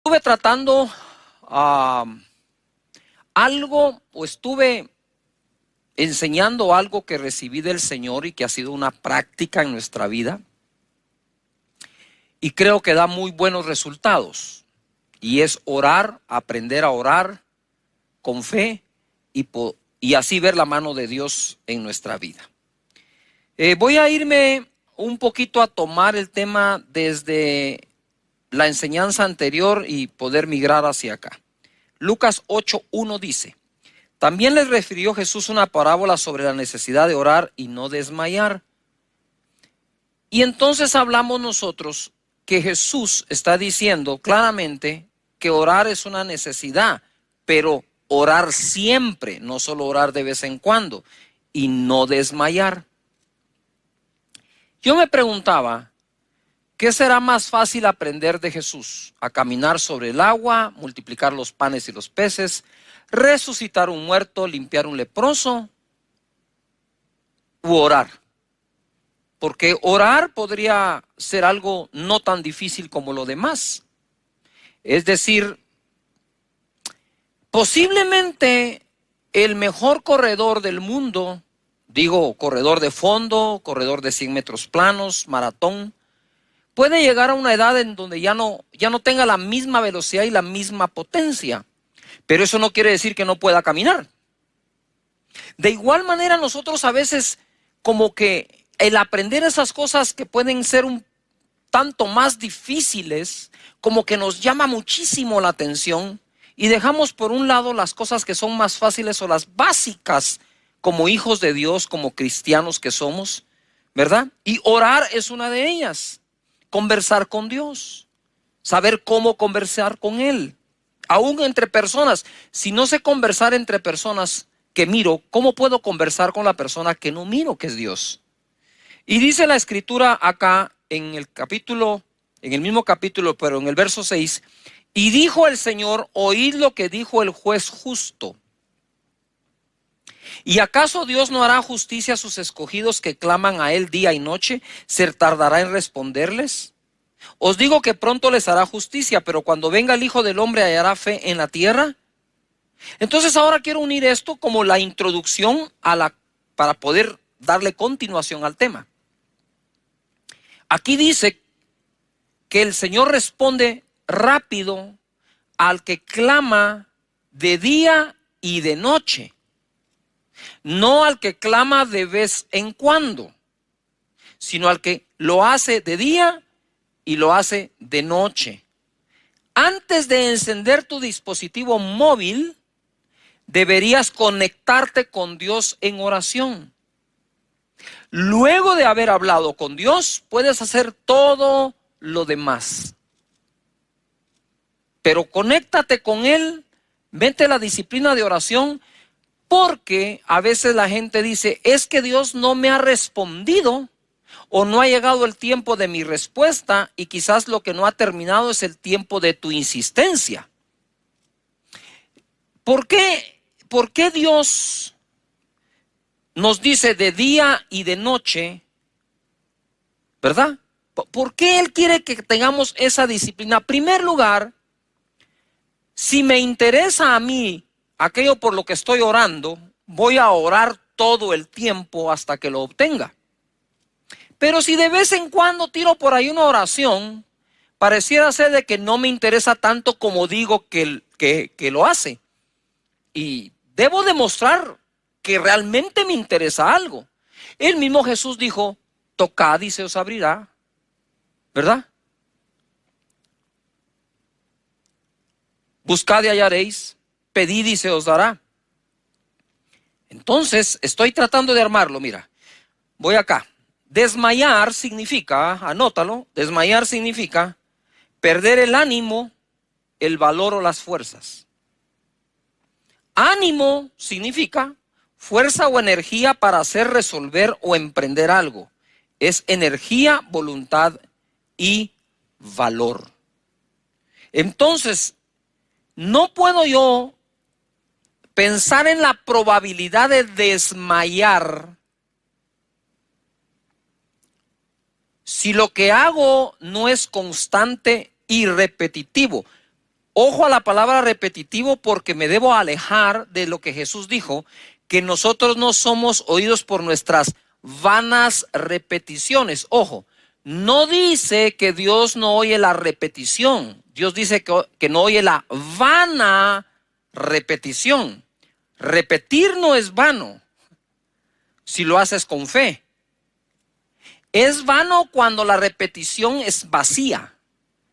Estuve tratando algo, o estuve enseñando algo que recibí del Señor y que ha sido una práctica en nuestra vida, y creo que da muy buenos resultados, y es orar, aprender a orar con fe y así ver la mano de Dios en nuestra vida. Voy a irme un poquito a tomar el tema desde la enseñanza anterior y poder migrar hacia acá. Lucas 8:1 dice: también les refirió Jesús una parábola sobre la necesidad de orar y no desmayar. Y entonces hablamos nosotros que Jesús está diciendo claramente que orar es una necesidad, pero orar siempre, no solo orar de vez en cuando, y no desmayar. Yo me preguntaba, ¿qué será más fácil aprender de Jesús? ¿A caminar sobre el agua, multiplicar los panes y los peces, resucitar un muerto, limpiar un leproso, u orar? Porque orar podría ser algo no tan difícil como lo demás. Es decir, posiblemente el mejor corredor del mundo, digo corredor de fondo, corredor de 100 metros planos, maratón, puede llegar a una edad en donde ya no tenga la misma velocidad y la misma potencia. Pero eso no quiere decir que no pueda caminar. De igual manera, nosotros a veces, como que el aprender esas cosas que pueden ser un tanto más difíciles, como que nos llama muchísimo la atención y dejamos por un lado las cosas que son más fáciles o las básicas como hijos de Dios, como cristianos que somos, ¿verdad? Y orar es una de ellas. Conversar con Dios, saber cómo conversar con Él, aún entre personas. Si no sé conversar entre personas que miro, ¿cómo puedo conversar con la persona que no miro, que es Dios? Y dice la escritura acá en el mismo capítulo, pero en el verso 6, y dijo el Señor: oíd lo que dijo el juez justo. ¿Y acaso Dios no hará justicia a sus escogidos que claman a Él día y noche? ¿Se tardará en responderles? Os digo que pronto les hará justicia, pero cuando venga el Hijo del Hombre, ¿hallará fe en la tierra? Entonces ahora quiero unir esto como la introducción para poder darle continuación al tema. Aquí dice que el Señor responde rápido al que clama de día y de noche, no al que clama de vez en cuando, sino al que lo hace de día y lo hace de noche. Antes de encender tu dispositivo móvil, deberías conectarte con Dios en oración. Luego de haber hablado con Dios, puedes hacer todo lo demás. Pero conéctate con Él, vete a la disciplina de oración, porque a veces la gente dice: es que Dios no me ha respondido, o no ha llegado el tiempo de mi respuesta, y quizás lo que no ha terminado es el tiempo de tu insistencia. ¿Por qué Dios nos dice de día y de noche, verdad? ¿Por qué Él quiere que tengamos esa disciplina? En primer lugar, si me interesa a mí aquello por lo que estoy orando, voy a orar todo el tiempo hasta que lo obtenga. Pero si de vez en cuando tiro por ahí una oración, pareciera ser de que no me interesa tanto como digo que lo hace. Y debo demostrar que realmente me interesa algo. El mismo Jesús dijo: tocad y se os abrirá, ¿verdad? Buscad y hallaréis, pedid y se os dará. Entonces, estoy tratando de armarlo, mira. Voy acá. Desmayar significa, anótalo, desmayar significa perder el ánimo, el valor o las fuerzas. Ánimo significa fuerza o energía para hacer, resolver o emprender algo. Es energía, voluntad y valor. Entonces, no puedo yo pensar en la probabilidad de desmayar si lo que hago no es constante y repetitivo. Ojo a la palabra repetitivo, porque me debo alejar de lo que Jesús dijo, que nosotros no somos oídos por nuestras vanas repeticiones. Ojo, no dice que Dios no oye la repetición. Dios dice que no oye la vana repetición. Repetir no es vano si lo haces con fe. Es vano cuando la repetición es vacía,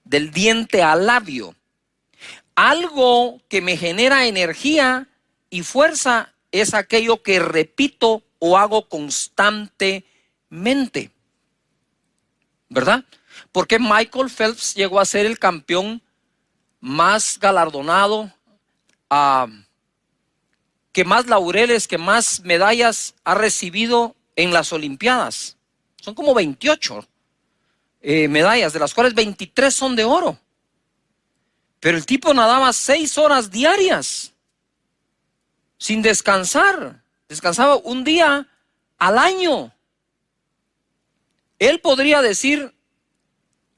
del diente al labio. Algo que me genera energía y fuerza es aquello que repito o hago constantemente, ¿verdad? Porque Michael Phelps llegó a ser el campeón más galardonado, que más laureles, que más medallas ha recibido en las Olimpiadas. Son como 28 medallas, de las cuales 23 son de oro. Pero el tipo nadaba 6 horas diarias, sin descansar. Descansaba un día al año. Él podría decir,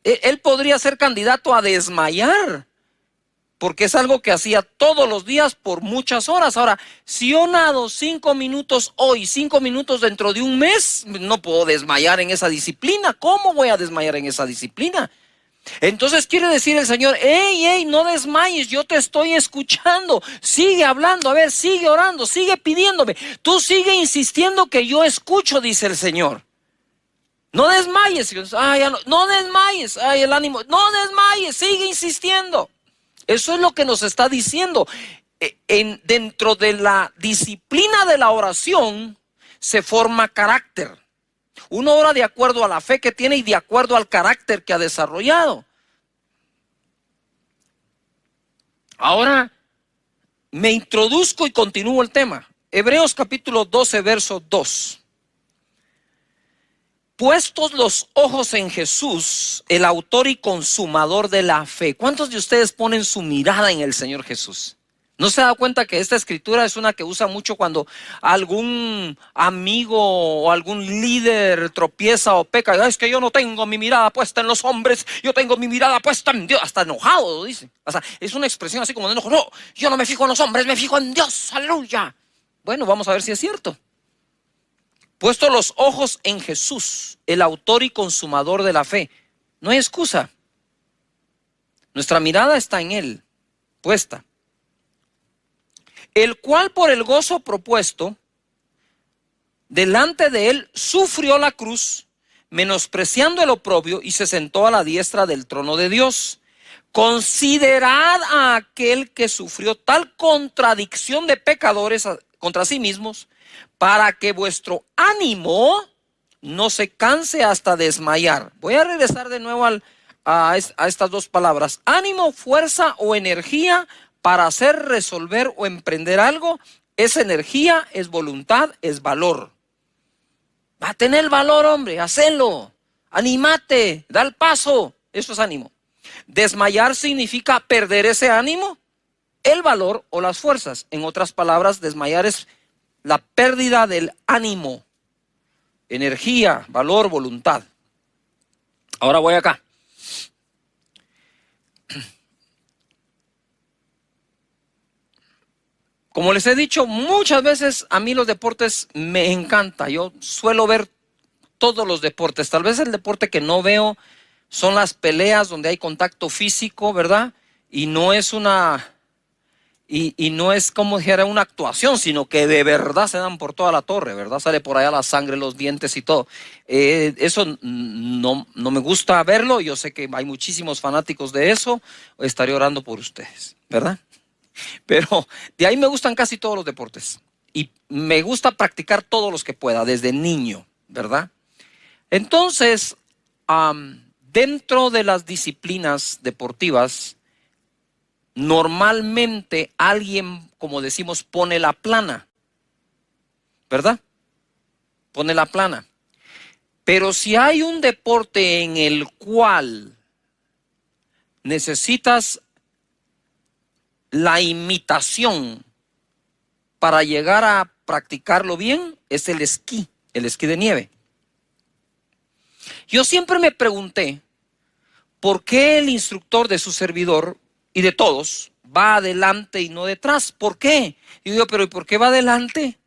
él podría ser candidato a desmayar, porque es algo que hacía todos los días por muchas horas. Ahora, si yo nado 5 minutos hoy, 5 minutos dentro de un mes, no puedo desmayar en esa disciplina. ¿Cómo voy a desmayar en esa disciplina? Entonces quiere decir el Señor, hey, no desmayes, yo te estoy escuchando, sigue hablando, a ver, sigue orando, sigue pidiéndome, tú sigue insistiendo que yo escucho, dice el Señor. No desmayes, no desmayes, el ánimo, no desmayes, sigue insistiendo. Eso es lo que nos está diciendo. Dentro de la disciplina de la oración se forma carácter. Uno ora de acuerdo a la fe que tiene y de acuerdo al carácter que ha desarrollado. Ahora me introduzco y continúo el tema. Hebreos capítulo 12, verso 2. Puestos los ojos en Jesús, el autor y consumador de la fe. ¿Cuántos de ustedes ponen su mirada en el Señor Jesús? ¿No se da cuenta que esta escritura es una que usa mucho cuando algún amigo o algún líder tropieza o peca? Es que yo no tengo mi mirada puesta en los hombres, yo tengo mi mirada puesta en Dios. Hasta enojado lo dice. O sea, es una expresión así como de enojo. No, yo no me fijo en los hombres, me fijo en Dios. Aleluya. Bueno, vamos a ver si es cierto. Puesto los ojos en Jesús, el autor y consumador de la fe. No hay excusa. Nuestra mirada está en Él, puesta. El cual por el gozo propuesto delante de él sufrió la cruz, menospreciando el oprobio, y se sentó a la diestra del trono de Dios. Considerad a aquel que sufrió tal contradicción de pecadores contra sí mismos, para que vuestro ánimo no se canse hasta desmayar. Voy a regresar de nuevo a estas dos palabras. Ánimo, fuerza o energía para hacer, resolver o emprender algo. Es energía, es voluntad, es valor. Va a tener valor, hombre, hacelo. Anímate, da el paso. Eso es ánimo. Desmayar significa perder ese ánimo, el valor o las fuerzas. En otras palabras, desmayar es la pérdida del ánimo, energía, valor, voluntad. Ahora voy acá. Como les he dicho muchas veces, a mí los deportes me encanta. Yo suelo ver todos los deportes. Tal vez el deporte que no veo son las peleas donde hay contacto físico, ¿verdad? Y no es no es como dijera una actuación, sino que de verdad se dan por toda la torre, ¿verdad? Sale por allá la sangre, los dientes y todo. Eso no me gusta verlo. Yo sé que hay muchísimos fanáticos de eso. Estaré orando por ustedes, ¿verdad? Pero de ahí me gustan casi todos los deportes. Y me gusta practicar todos los que pueda, desde niño, ¿verdad? Entonces, dentro de las disciplinas deportivas, normalmente alguien, como decimos, pone la plana, ¿verdad? Pone la plana. Pero si hay un deporte en el cual necesitas la imitación para llegar a practicarlo bien, es el esquí de nieve. Yo siempre me pregunté por qué el instructor de su servidor y de todos, va adelante y no detrás. ¿Por qué? Y digo, pero ¿y por qué va adelante?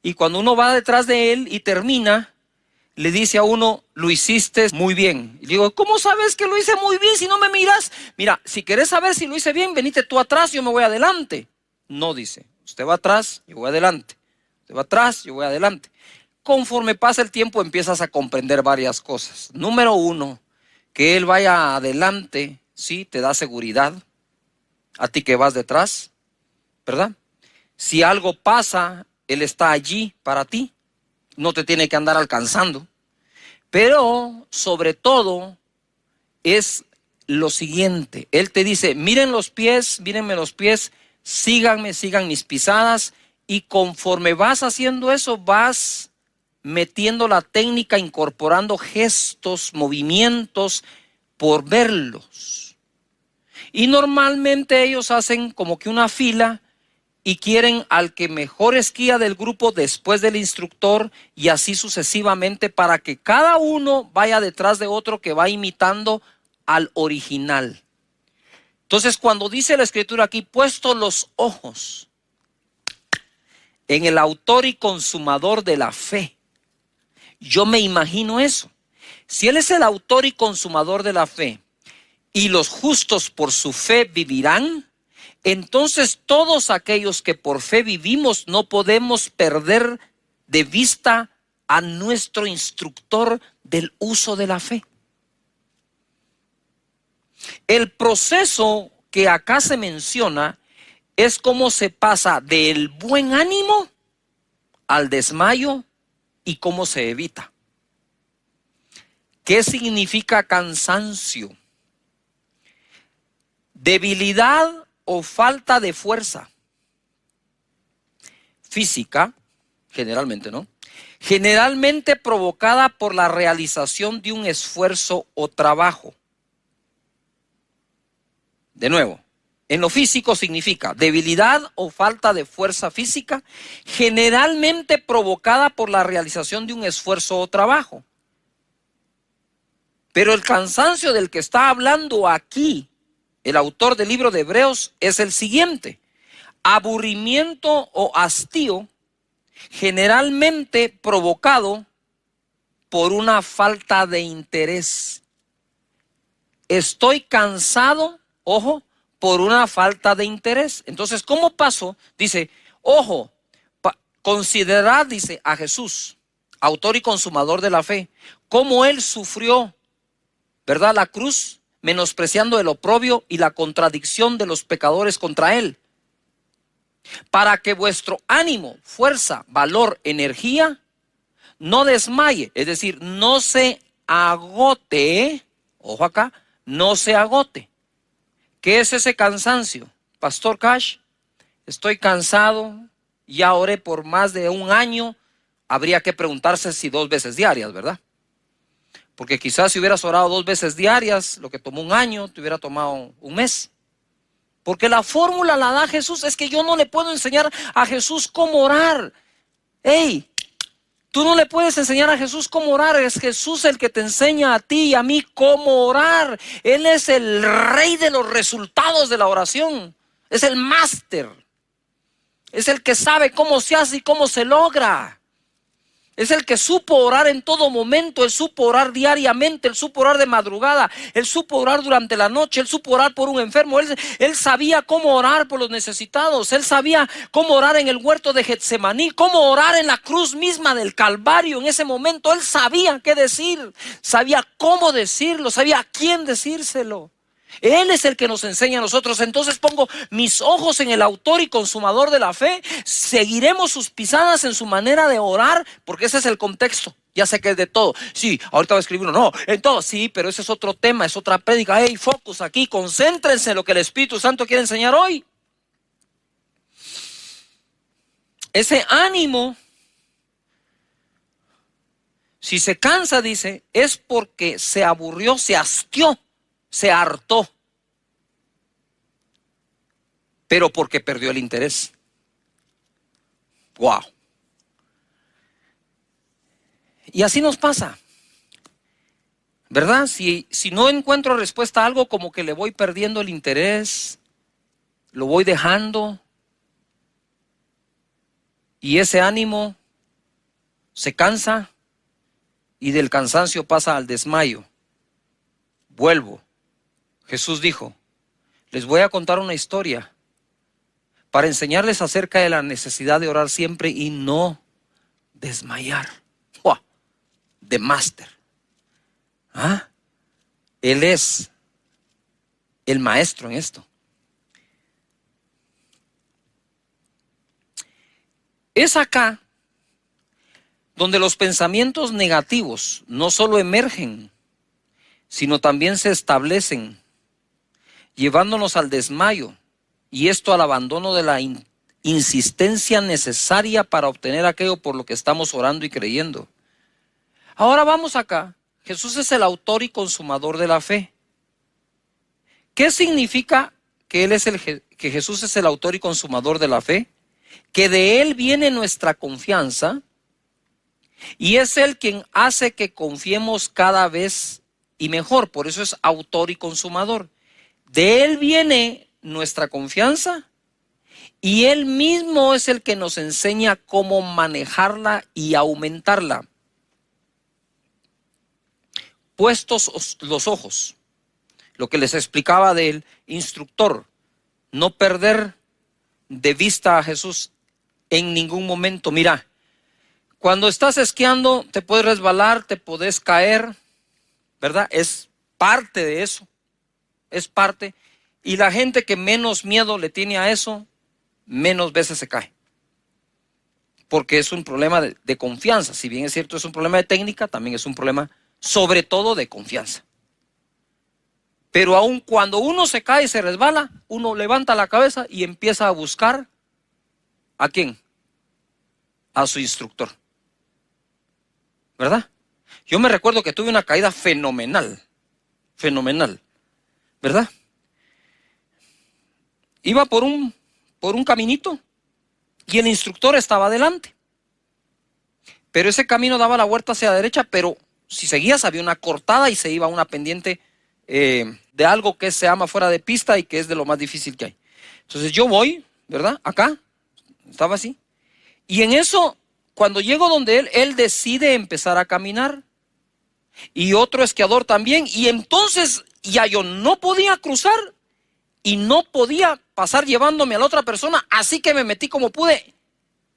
Y cuando uno va detrás de él y termina, le dice a uno, lo hiciste muy bien. Y digo, ¿cómo sabes que lo hice muy bien si no me miras? Mira, si querés saber si lo hice bien, venite tú atrás, yo me voy adelante. No, dice, usted va atrás, yo voy adelante. Usted va atrás, yo voy adelante. Conforme pasa el tiempo empiezas a comprender varias cosas. Número uno, que él vaya adelante, sí, te da seguridad. A ti que vas detrás, ¿verdad? Si algo pasa, él está allí para ti. No te tiene que andar alcanzando. Pero sobre todo es lo siguiente. Él te dice, miren los pies, mírenme los pies, síganme, sigan mis pisadas. Y conforme vas haciendo eso, vas metiendo la técnica, incorporando gestos, movimientos, por verlos. Y normalmente ellos hacen como que una fila y quieren al que mejor esquía del grupo después del instructor y así sucesivamente para que cada uno vaya detrás de otro que va imitando al original. Entonces, cuando dice la escritura aquí, puesto los ojos en el autor y consumador de la fe, yo me imagino eso. Si él es el autor y consumador de la fe y los justos por su fe vivirán, entonces todos aquellos que por fe vivimos no podemos perder de vista a nuestro instructor del uso de la fe. El proceso que acá se menciona es cómo se pasa del buen ánimo al desmayo y cómo se evita. ¿Qué significa cansancio? Debilidad o falta de fuerza física, generalmente, ¿no? Generalmente provocada por la realización de un esfuerzo o trabajo. De nuevo, en lo físico significa debilidad o falta de fuerza física, generalmente provocada por la realización de un esfuerzo o trabajo. Pero el cansancio del que está hablando aquí el autor del libro de Hebreos es el siguiente: aburrimiento o hastío generalmente provocado por una falta de interés. Estoy cansado, ojo, por una falta de interés. Entonces, ¿cómo pasó? Dice, ojo, considerad, dice, a Jesús, autor y consumador de la fe, cómo él sufrió, ¿verdad?, la cruz, menospreciando el oprobio y la contradicción de los pecadores contra él, para que vuestro ánimo, fuerza, valor, energía no desmaye, es decir, no se agote, ojo acá, no se agote. ¿Qué es ese cansancio? Pastor Cash, estoy cansado, ya oré por más de un año, habría que preguntarse si 2 veces diarias, ¿verdad? Porque quizás si hubieras orado 2 veces diarias, lo que tomó un año, te hubiera tomado un mes. Porque la fórmula la da Jesús. Es que yo no le puedo enseñar a Jesús cómo orar. Hey, tú no le puedes enseñar a Jesús cómo orar. Es Jesús el que te enseña a ti y a mí cómo orar. Él es el rey de los resultados de la oración. Es el máster. Es el que sabe cómo se hace y cómo se logra. Es el que supo orar en todo momento. Él supo orar diariamente. Él supo orar de madrugada. Él supo orar durante la noche. Él supo orar por un enfermo. Él sabía cómo orar por los necesitados. Él sabía cómo orar en el huerto de Getsemaní. Cómo orar en la cruz misma del Calvario. En ese momento él sabía qué decir. Sabía cómo decirlo. Sabía a quién decírselo. Él es el que nos enseña a nosotros. Entonces pongo mis ojos en el autor y consumador de la fe. Seguiremos sus pisadas en su manera de orar, porque ese es el contexto. Ya sé que es de todo. Sí, ahorita voy a escribir uno. No, en todo. Sí, pero ese es otro tema, es otra prédica. Hey, focus aquí. Concéntrense en lo que el Espíritu Santo quiere enseñar hoy. Ese ánimo, si se cansa, dice, es porque se aburrió, se hastió, se hartó, pero porque perdió el interés. Wow. Y así nos pasa, ¿verdad? Si no encuentro respuesta a algo, como que le voy perdiendo el interés, lo voy dejando y ese ánimo se cansa y del cansancio pasa al desmayo. Vuelvo. Jesús dijo, les voy a contar una historia para enseñarles acerca de la necesidad de orar siempre y no desmayar. ¡Wow! De máster. ¿Ah? Él es el maestro en esto. Es acá donde los pensamientos negativos no solo emergen, sino también se establecen, llevándonos al desmayo, y esto al abandono de la insistencia necesaria para obtener aquello por lo que estamos orando y creyendo. Ahora vamos acá. Jesús es el autor y consumador de la fe. ¿Qué significa que que Jesús es el autor y consumador de la fe? Que de Él viene nuestra confianza y es Él quien hace que confiemos cada vez y mejor. Por eso es autor y consumador. De Él viene nuestra confianza y Él mismo es el que nos enseña cómo manejarla y aumentarla. Puestos los ojos, lo que les explicaba del instructor, no perder de vista a Jesús en ningún momento. Mira, cuando estás esquiando te puedes resbalar, te puedes caer, ¿verdad? Es parte de eso, es parte. Y la gente que menos miedo le tiene a eso, menos veces se cae. Porque es un problema de confianza. Si bien es cierto, es un problema de técnica, también es un problema sobre todo de confianza. Pero aun cuando uno se cae y se resbala, uno levanta la cabeza y empieza a buscar ¿a quién? A su instructor. ¿Verdad? Yo me recuerdo que tuve una caída fenomenal, ¿verdad? Iba por un caminito y el instructor estaba adelante. Pero ese camino daba la vuelta hacia la derecha, pero si seguías había una cortada y se iba a una pendiente de algo que se llama fuera de pista y que es de lo más difícil que hay. Entonces yo voy, ¿verdad? Acá, estaba así. Y en eso, cuando llego donde él decide empezar a caminar. Y otro esquiador también. Y entonces ya yo no podía cruzar y no podía pasar llevándome a la otra persona. Así que me metí como pude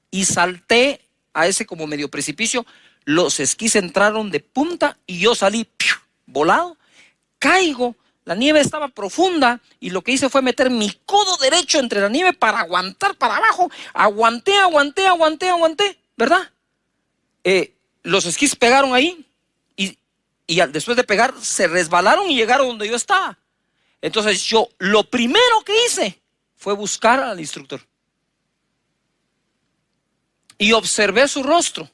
y salté a ese como medio precipicio. Los esquís entraron de punta y yo salí volado. Caigo, la nieve estaba profunda y lo que hice fue meter mi codo derecho entre la nieve para aguantar para abajo. Aguanté, ¿verdad? Los esquís pegaron ahí y después de pegar se resbalaron y llegaron donde yo estaba. Entonces yo lo primero que hice fue buscar al instructor y observé su rostro.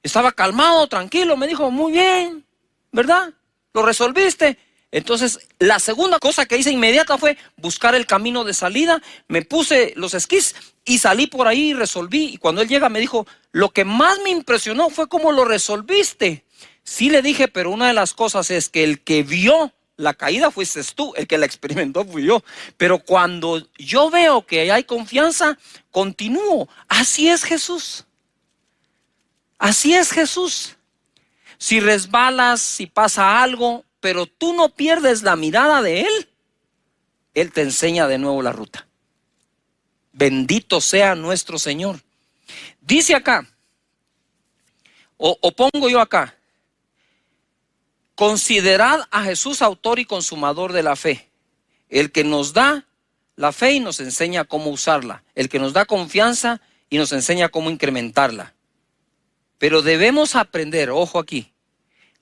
Estaba calmado, tranquilo, me dijo, muy bien, ¿verdad? ¿Lo resolviste? Entonces, la segunda cosa que hice inmediata fue buscar el camino de salida, me puse los esquís y salí por ahí y resolví. Y cuando él llega me dijo, lo que más me impresionó fue cómo lo resolviste. Sí le dije, pero una de las cosas es que el que vio la caída fuiste tú, el que la experimentó fui yo. Pero cuando yo veo que hay confianza, continúo. Así es Jesús. Así es Jesús. Si resbalas, si pasa algo, pero tú no pierdes la mirada de Él, Él te enseña de nuevo la ruta. Bendito sea nuestro Señor. Dice acá, o pongo yo acá, considerad a Jesús autor y consumador de la fe, el que nos da la fe y nos enseña cómo usarla, el que nos da confianza y nos enseña cómo incrementarla. Pero debemos aprender, ojo aquí,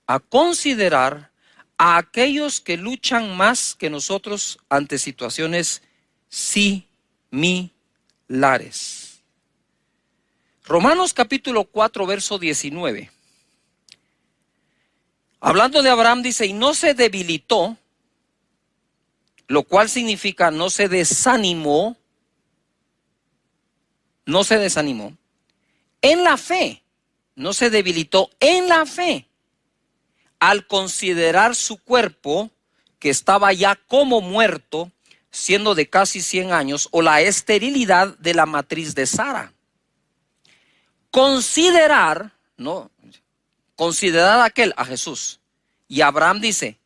a considerar a aquellos que luchan más que nosotros ante situaciones similares. Romanos capítulo 4, verso 19. Hablando de Abraham dice, y no se debilitó, lo cual significa no se desanimó, en la fe. No se debilitó en la fe al considerar su cuerpo que estaba ya como muerto siendo de casi 100 años, o la esterilidad de la matriz de Sara. Considerar, ¿no? Considerar a Jesús. Y Abraham dice,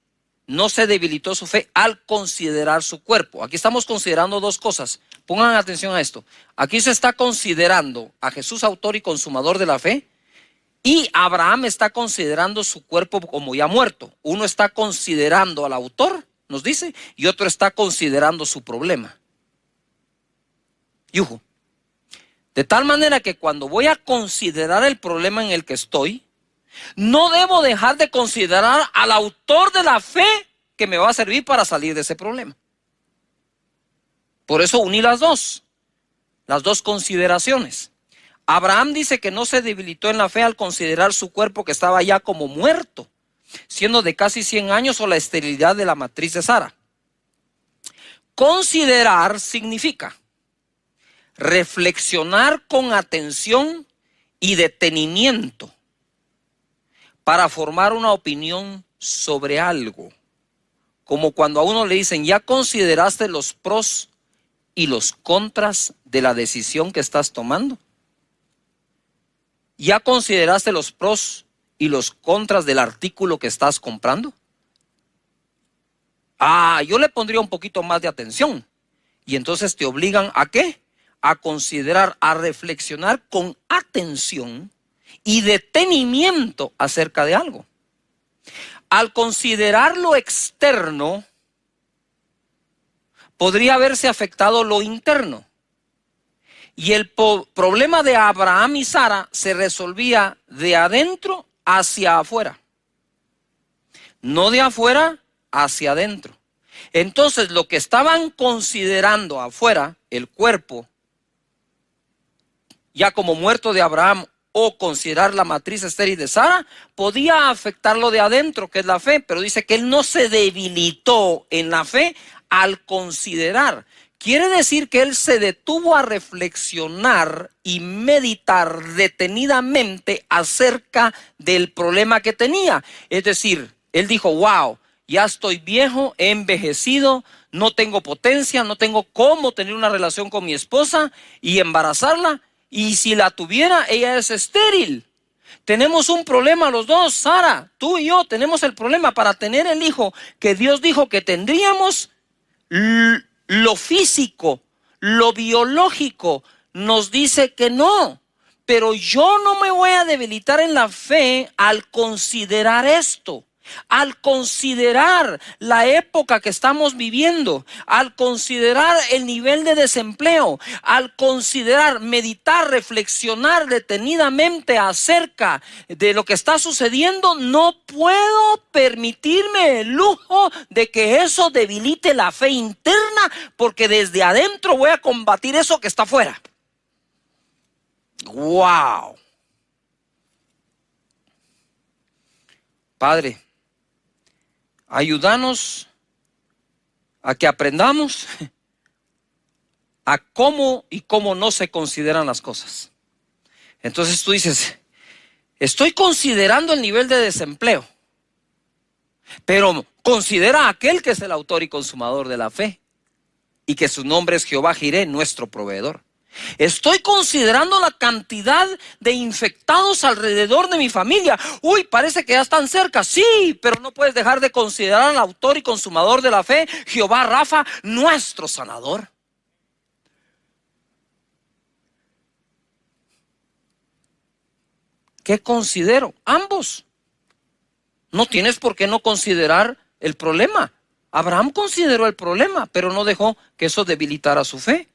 no se debilitó su fe al considerar su cuerpo. Aquí estamos considerando dos cosas. Pongan atención a esto. Aquí se está considerando a Jesús, autor y consumador de la fe, y Abraham está considerando su cuerpo como ya muerto. Uno está considerando al autor, nos dice, y otro está considerando su problema. Yujo. De tal manera que cuando voy a considerar el problema en el que estoy, no debo dejar de considerar al autor de la fe que me va a servir para salir de ese problema. Por eso uní las dos consideraciones. Abraham dice que no se debilitó en la fe al considerar su cuerpo que estaba ya como muerto, siendo de casi 100 años, o la esterilidad de la matriz de Sara. Considerar significa reflexionar con atención y detenimiento para formar una opinión sobre algo. Como cuando a uno le dicen, ¿ya consideraste los pros y los contras de la decisión que estás tomando? ¿Ya consideraste los pros y los contras del artículo que estás comprando? Yo le pondría un poquito más de atención. Y entonces te obligan ¿a qué? A considerar, a reflexionar con atención y detenimiento acerca de algo. Al considerar lo externo, podría haberse afectado lo interno. Y el problema de Abraham y Sara se resolvía de adentro hacia afuera, no de afuera hacia adentro. Entonces, lo que estaban considerando afuera, el cuerpo, ya como muerto de Abraham, o considerar la matriz estéril de Sara, podía afectar lo de adentro, que es la fe. Pero dice que él no se debilitó en la fe al considerar. Quiere decir que él se detuvo a reflexionar y meditar detenidamente acerca del problema que tenía. Es decir, él dijo, wow, ya estoy viejo, he envejecido, no tengo potencia, no tengo cómo tener una relación con mi esposa y embarazarla. Y si la tuviera, ella es estéril. Tenemos un problema los dos, Sara, tú y yo tenemos el problema para tener el hijo que Dios dijo que tendríamos. Lo físico, lo biológico nos dice que no, pero yo no me voy a debilitar en la fe al considerar esto, al considerar la época que estamos viviendo, al considerar el nivel de desempleo, al considerar, meditar, reflexionar detenidamente acerca de lo que está sucediendo. No puedo permitirme el lujo de que eso debilite la fe interna, porque desde adentro voy a combatir eso que está afuera. ¡Wow! Padre, ayúdanos a que aprendamos a cómo y cómo no se consideran las cosas. Entonces tú dices, estoy considerando el nivel de desempleo, pero considera a aquel que es el autor y consumador de la fe y que su nombre es Jehová Jireh, nuestro proveedor. Estoy considerando la cantidad de infectados alrededor de mi familia. Uy, parece que ya están cerca. Sí, pero no puedes dejar de considerar al autor y consumador de la fe, Jehová Rafa, nuestro sanador. ¿Qué considero? Ambos. No tienes por qué no considerar el problema. Abraham consideró el problema, pero no dejó que eso debilitara su fe.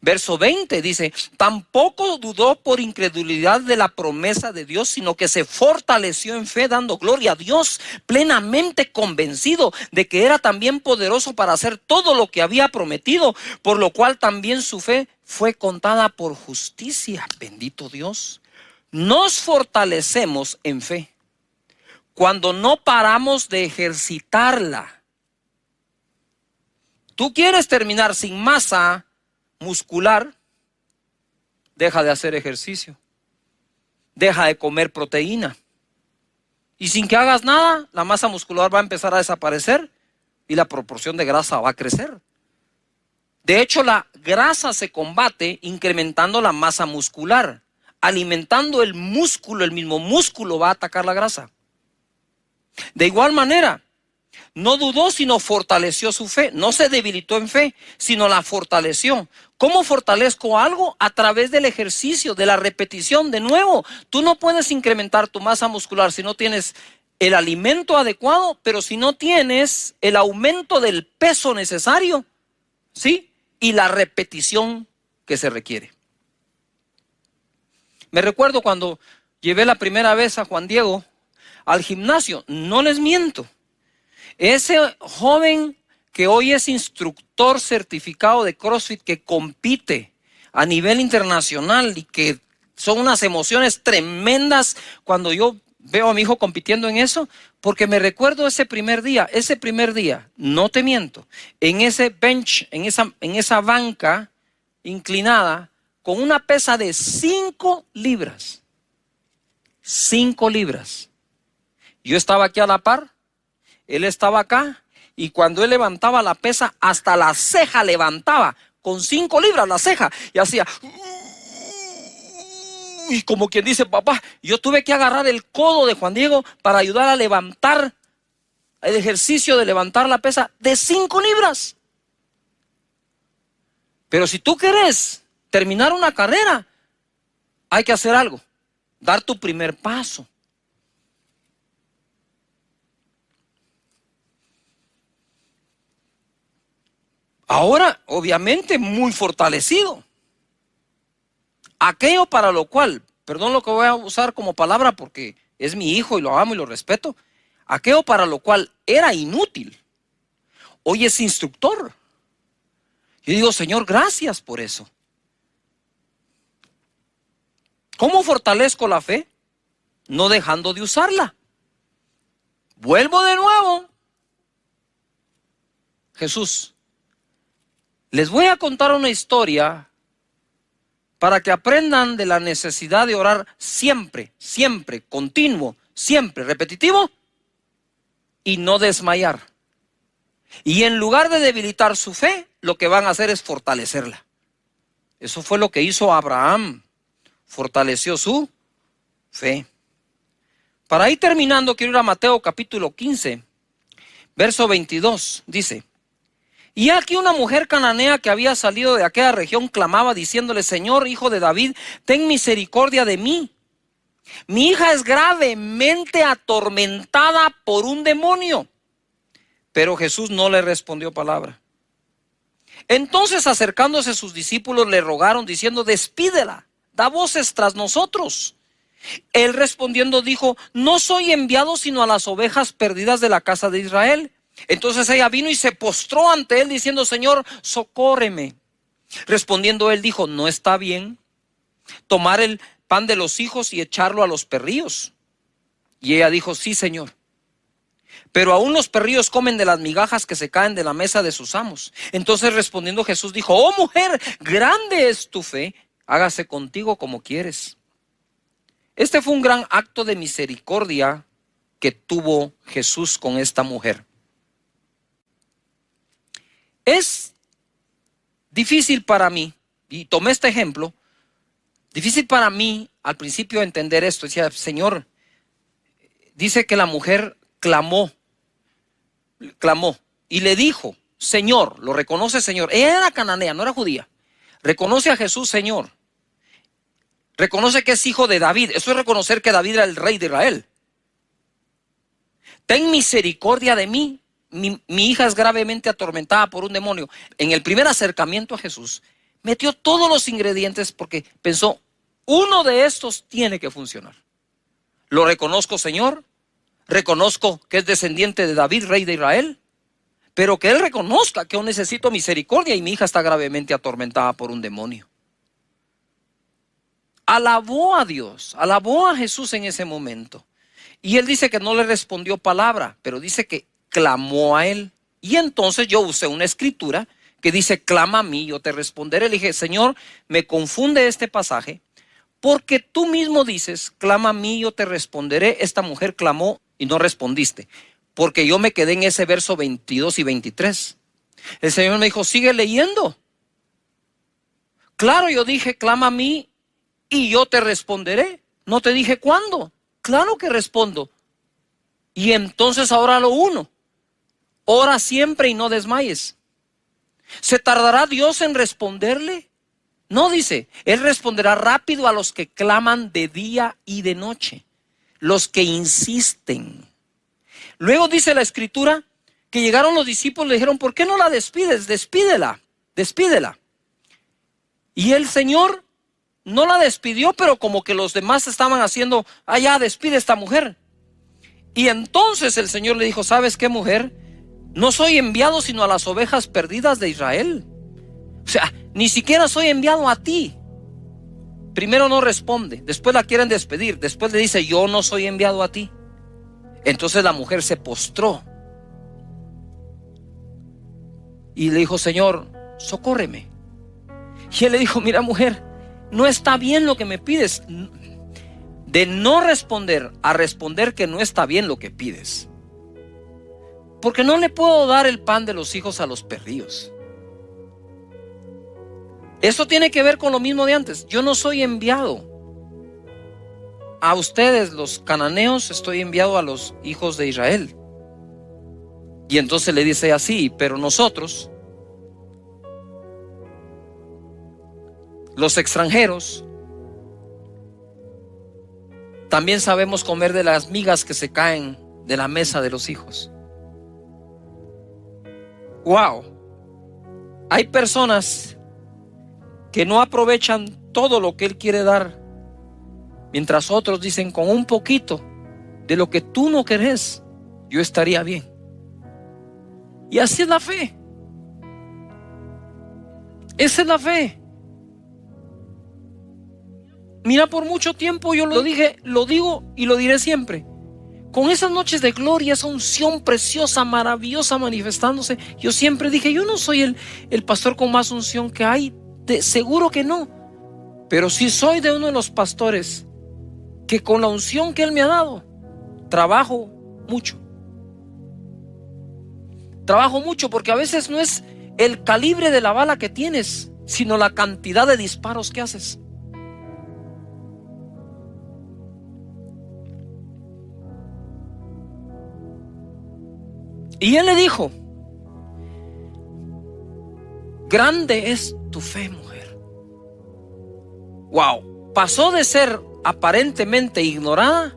Verso 20 dice, tampoco dudó por incredulidad de la promesa de Dios, sino que se fortaleció en fe, dando gloria a Dios, plenamente convencido de que era también poderoso para hacer todo lo que había prometido, por lo cual también su fe fue contada por justicia. Bendito Dios. Nos fortalecemos en fe cuando no paramos de ejercitarla. Tú quieres terminar sin masa muscular, deja de hacer ejercicio, deja de comer proteína, y sin que hagas nada, la masa muscular va a empezar a desaparecer y la proporción de grasa va a crecer. De hecho, la grasa se combate incrementando la masa muscular, alimentando el músculo. El mismo músculo va a atacar la grasa. De igual manera, no dudó, sino fortaleció su fe. No se debilitó en fe, sino la fortaleció. ¿Cómo fortalezco algo? A través del ejercicio, de la repetición. De nuevo, tú no puedes incrementar tu masa muscular si no tienes el alimento adecuado, pero si no tienes el aumento del peso necesario, ¿sí? Y la repetición que se requiere. Me recuerdo cuando llevé la primera vez a Juan Diego al gimnasio, no les miento. Ese joven que hoy es instructor certificado de CrossFit, que compite a nivel internacional y que son unas emociones tremendas cuando yo veo a mi hijo compitiendo en eso, porque me recuerdo ese primer día, no te miento, en ese bench, en esa banca inclinada, con una pesa de 5 libras. 5 libras. Yo estaba aquí a la par, él estaba acá, y cuando él levantaba la pesa, hasta la ceja levantaba, con 5 libras la ceja, y hacía... Y como quien dice, papá, yo tuve que agarrar el codo de Juan Diego para ayudar a levantar el ejercicio de levantar la pesa de 5 libras. Pero si tú querés terminar una carrera, hay que hacer algo, dar tu primer paso. Ahora, obviamente, muy fortalecido. Aquello para lo cual, perdón lo que voy a usar como palabra porque es mi hijo y lo amo y lo respeto, aquello para lo cual era inútil, hoy es instructor. Yo digo, Señor, gracias por eso. ¿Cómo fortalezco la fe? No dejando de usarla. Vuelvo de nuevo. Jesús, les voy a contar una historia para que aprendan de la necesidad de orar siempre, siempre, continuo, siempre, repetitivo, y no desmayar. Y en lugar de debilitar su fe, lo que van a hacer es fortalecerla. Eso fue lo que hizo Abraham, fortaleció su fe. Para ir terminando, quiero ir a Mateo capítulo 15, verso 22, dice: y aquí una mujer cananea que había salido de aquella región clamaba diciéndole: Señor, hijo de David, ten misericordia de mí. Mi hija es gravemente atormentada por un demonio. Pero Jesús no le respondió palabra. Entonces, acercándose sus discípulos, le rogaron diciendo: despídela, da voces tras nosotros. Él respondiendo dijo: no soy enviado sino a las ovejas perdidas de la casa de Israel. Entonces ella vino y se postró ante él diciendo: Señor, socórreme. Respondiendo él dijo: no está bien tomar el pan de los hijos y echarlo a los perrillos. Y ella dijo: sí, Señor, pero aún los perrillos comen de las migajas que se caen de la mesa de sus amos. Entonces respondiendo Jesús dijo: oh mujer, grande es tu fe, hágase contigo como quieres. Este fue un gran acto de misericordia que tuvo Jesús con esta mujer. Es difícil para mí, y tomé este ejemplo, difícil para mí al principio entender esto. Decía: Señor, dice que la mujer clamó y le dijo: Señor, lo reconoce Señor. Ella era cananea, no era judía. Reconoce a Jesús Señor. Reconoce que es hijo de David. Eso es reconocer que David era el rey de Israel. Ten misericordia de mí. Mi hija es gravemente atormentada por un demonio. En el primer acercamiento a Jesús, metió todos los ingredientes porque pensó: uno de estos tiene que funcionar. Lo reconozco, Señor. Reconozco que es descendiente de David, rey de Israel. Pero que él reconozca que yo necesito misericordia y mi hija está gravemente atormentada por un demonio. Alabó a Dios, alabó a Jesús en ese momento. Y él dice que no le respondió palabra, pero dice que clamó a él. Y entonces yo usé una escritura que dice: clama a mí, yo te responderé. Le dije: Señor, me confunde este pasaje, porque tú mismo dices: clama a mí, yo te responderé. Esta mujer clamó y no respondiste, porque yo me quedé en ese verso 22 y 23. El Señor me dijo: sigue leyendo. Claro, yo dije, clama a mí y yo te responderé. No te dije cuándo. Claro que respondo. Y entonces ahora lo uno. Ora siempre y no desmayes. ¿Se tardará Dios en responderle? No, dice, Él responderá rápido a los que claman de día y de noche, los que insisten. Luego dice la Escritura que llegaron los discípulos y le dijeron, ¿por qué no la despides? Despídela, despídela. Y el Señor no la despidió, pero como que los demás estaban haciendo, ya, despide a esta mujer. Y entonces el Señor le dijo, ¿sabes qué, mujer? No soy enviado sino a las ovejas perdidas de Israel. O sea, ni siquiera soy enviado a ti. Primero no responde, después la quieren despedir, después le dice, yo no soy enviado a ti. Entonces la mujer se postró y le dijo, Señor, socórreme. Y él le dijo, mira, mujer, no está bien lo que me pides. De no responder a responder que no está bien lo que pides. Porque no le puedo dar el pan de los hijos a los perrillos. Eso tiene que ver con lo mismo de antes. Yo no soy enviado a ustedes, los cananeos, estoy enviado a los hijos de Israel. Y entonces le dice así, pero nosotros, los extranjeros, también sabemos comer de las migas que se caen de la mesa de los hijos. Wow. Hay personas que no aprovechan todo lo que Él quiere dar, mientras otros dicen, con un poquito de lo que tú no querés, yo estaría bien. Y así es la fe. Esa es la fe. Mira, por mucho tiempo yo lo dije, lo digo y lo diré siempre. Con esas noches de gloria, esa unción preciosa, maravillosa manifestándose, yo siempre dije, yo no soy el pastor con más unción que hay. Seguro que no. Pero sí soy de uno de los pastores que con la unción que Él me ha dado, trabajo mucho. Trabajo mucho porque a veces no es el calibre de la bala que tienes, sino la cantidad de disparos que haces. Y Él le dijo, grande es tu fe, mujer. Wow, pasó de ser aparentemente ignorada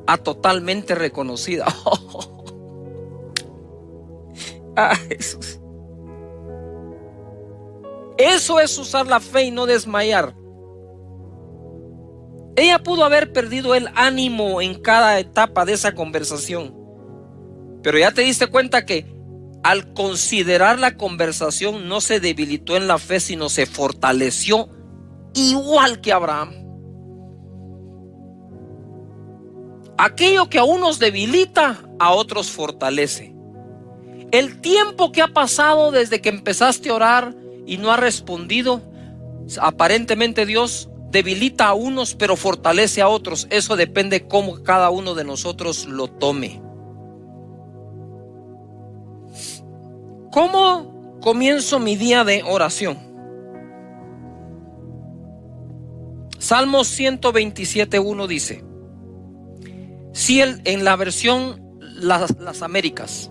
a totalmente reconocida. Jesús. Eso es usar la fe y no desmayar. Ella pudo haber perdido el ánimo en cada etapa de esa conversación, pero ya te diste cuenta que al considerar la conversación no se debilitó en la fe, sino se fortaleció igual que Abraham. Aquello que a unos debilita, a otros fortalece. El tiempo que ha pasado desde que empezaste a orar y no ha respondido, aparentemente Dios debilita a unos pero fortalece a otros. Eso depende cómo cada uno de nosotros lo tome. ¿Cómo comienzo mi día de oración? Salmos 127:1 dice, si en la versión las Américas,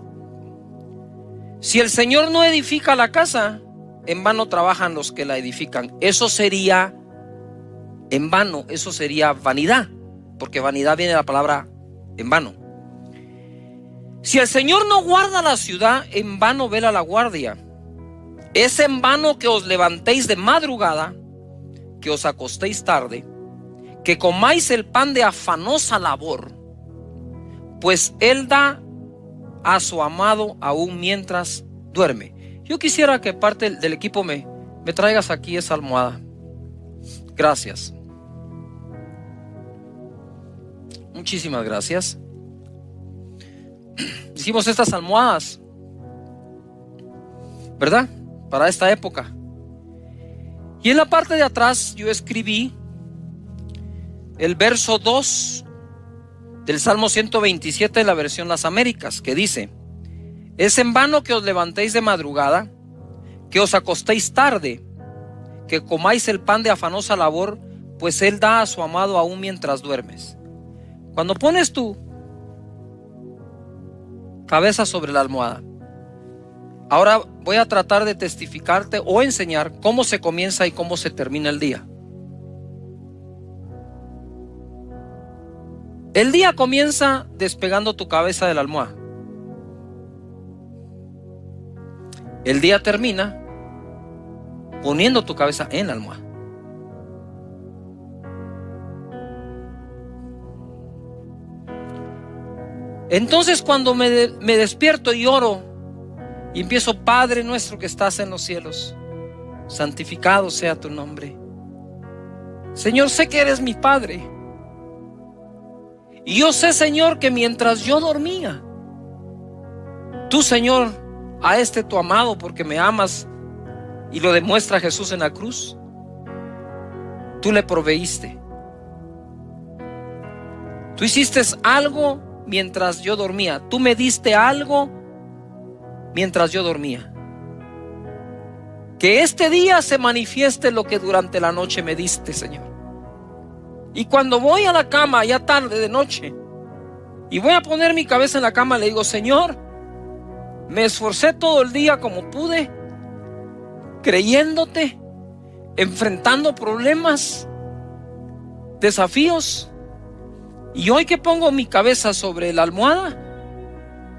si el Señor no edifica la casa, en vano trabajan los que la edifican. Eso sería en vano, eso sería vanidad, porque vanidad viene de la palabra en vano. Si el Señor no guarda la ciudad, en vano vela la guardia. Es en vano que os levantéis de madrugada, que os acostéis tarde, que comáis el pan de afanosa labor, pues Él da a su amado aún mientras duerme. Yo quisiera que parte del equipo me traigas aquí esa almohada. Gracias. Muchísimas gracias. Hicimos estas almohadas, ¿verdad? Para esta época. Y en la parte de atrás yo escribí el verso 2 del Salmo 127 de la versión Las Américas, que dice: es en vano que os levantéis de madrugada, que os acostéis tarde, que comáis el pan de afanosa labor, pues Él da a su amado aún mientras duermes. Cuando pones tu cabeza sobre la almohada, ahora voy a tratar de testificarte o enseñar cómo se comienza y cómo se termina el día. El día comienza despegando tu cabeza de la almohada. El día termina poniendo tu cabeza en la almohada. Entonces cuando me despierto y oro y empiezo: Padre nuestro que estás en los cielos, santificado sea tu nombre. Señor, sé que eres mi Padre. Y yo sé, Señor, que mientras yo dormía, tú, Señor, a tu amado, porque me amas y lo demuestra Jesús en la cruz, tú le proveíste. Tú hiciste algo mientras yo dormía. Tú me diste algo mientras yo dormía. Que este día se manifieste lo que durante la noche me diste, Señor. Y cuando voy a la cama, ya tarde de noche, y voy a poner mi cabeza en la cama, le digo: Señor, me esforcé todo el día como pude, creyéndote, enfrentando problemas, desafíos. Y hoy que pongo mi cabeza sobre la almohada,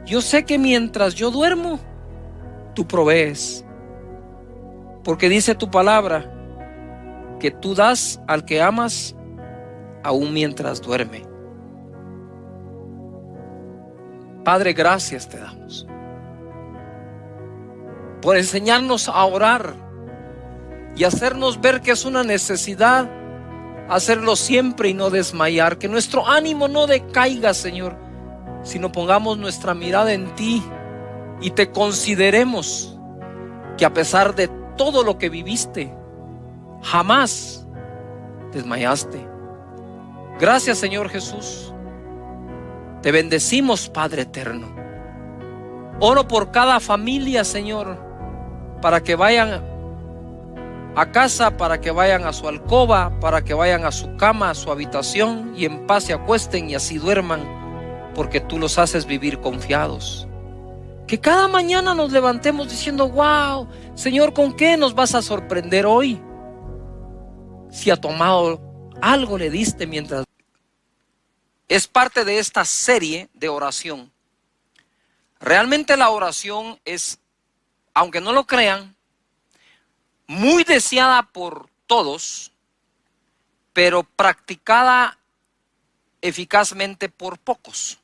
yo sé que mientras yo duermo, tú provees. Porque dice tu palabra que tú das al que amas aún mientras duerme. Padre, gracias te damos por enseñarnos a orar y hacernos ver que es una necesidad hacerlo siempre y no desmayar. Que nuestro ánimo no decaiga, Señor, sino pongamos nuestra mirada en ti y te consideremos que a pesar de todo lo que viviste, jamás desmayaste. Gracias, Señor Jesús. Te bendecimos, Padre eterno. Oro por cada familia, Señor, para que vayan a casa, para que vayan a su alcoba, para que vayan a su cama, a su habitación, y en paz se acuesten y así duerman, porque tú los haces vivir confiados. Que cada mañana nos levantemos diciendo: wow, Señor, ¿con qué nos vas a sorprender hoy? Si a tu amado algo le diste mientras... Es parte de esta serie de oración. Realmente la oración es, aunque no lo crean, muy deseada por todos, pero practicada eficazmente por pocos.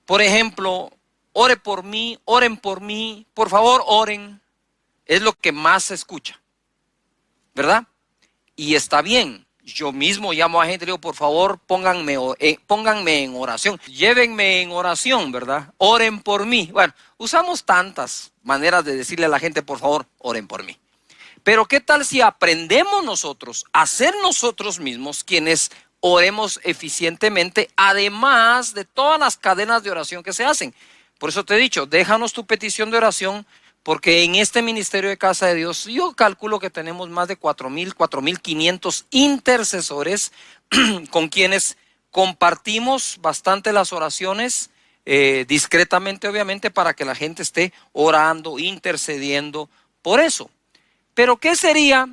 Por ejemplo, ore por mí, oren por mí, por favor oren, es lo que más se escucha, ¿verdad? Y está bien. Yo mismo llamo a gente y digo: por favor, pónganme en oración, llévenme en oración, ¿verdad? Oren por mí. Bueno, usamos tantas maneras de decirle a la gente: por favor, oren por mí. Pero ¿qué tal si aprendemos nosotros a ser nosotros mismos quienes oremos eficientemente, además de todas las cadenas de oración que se hacen? Por eso te he dicho, déjanos tu petición de oración, porque en este ministerio de Casa de Dios, yo calculo que tenemos más de 4,500 intercesores con quienes compartimos bastante las oraciones, discretamente obviamente, para que la gente esté orando, intercediendo por eso. Pero ¿qué sería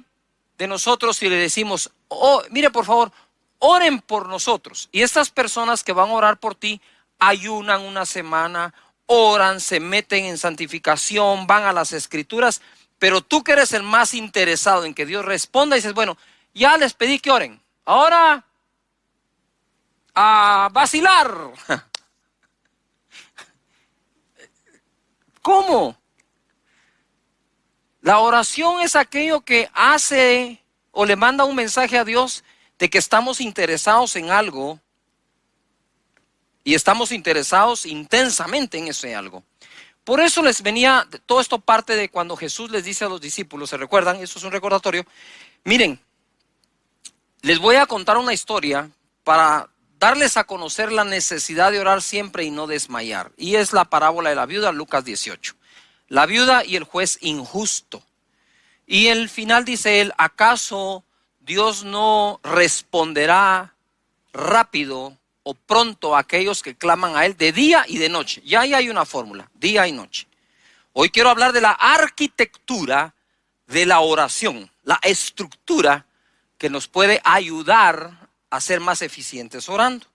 de nosotros si le decimos: oh, mire, por favor, oren por nosotros? Y estas personas que van a orar por ti ayunan una semana, oran, se meten en santificación, van a las escrituras, pero tú que eres el más interesado en que Dios responda, dices: bueno, ya les pedí que oren, ahora a vacilar. ¿Cómo? La oración es aquello que hace o le manda un mensaje a Dios de que estamos interesados en algo y estamos interesados intensamente en ese algo. Por eso les venía, todo esto parte de cuando Jesús les dice a los discípulos, ¿se recuerdan? Eso es un recordatorio. Miren, les voy a contar una historia para darles a conocer la necesidad de orar siempre y no desmayar. Y es la parábola de la viuda, Lucas 18. La viuda y el juez injusto. Y el final dice él, ¿acaso Dios no responderá rápido o pronto a aquellos que claman a él de día y de noche? Ya ahí hay una fórmula, día y noche. Hoy quiero hablar de la arquitectura de la oración, la estructura que nos puede ayudar a ser más eficientes orando.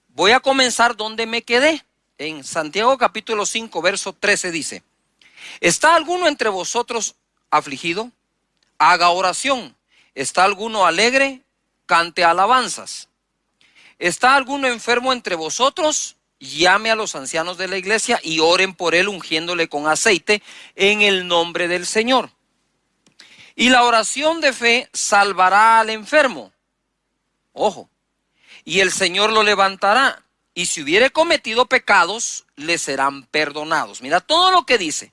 Voy a comenzar donde me quedé. En Santiago capítulo 5, verso 13 dice, ¿está alguno entre vosotros afligido? Haga oración. ¿Está alguno alegre? Cante alabanzas. ¿Está alguno enfermo entre vosotros? Llame a los ancianos de la iglesia y oren por él ungiéndole con aceite en el nombre del Señor. Y la oración de fe salvará al enfermo. Ojo. Y el Señor lo levantará. Y si hubiere cometido pecados, le serán perdonados. Mira todo lo que dice.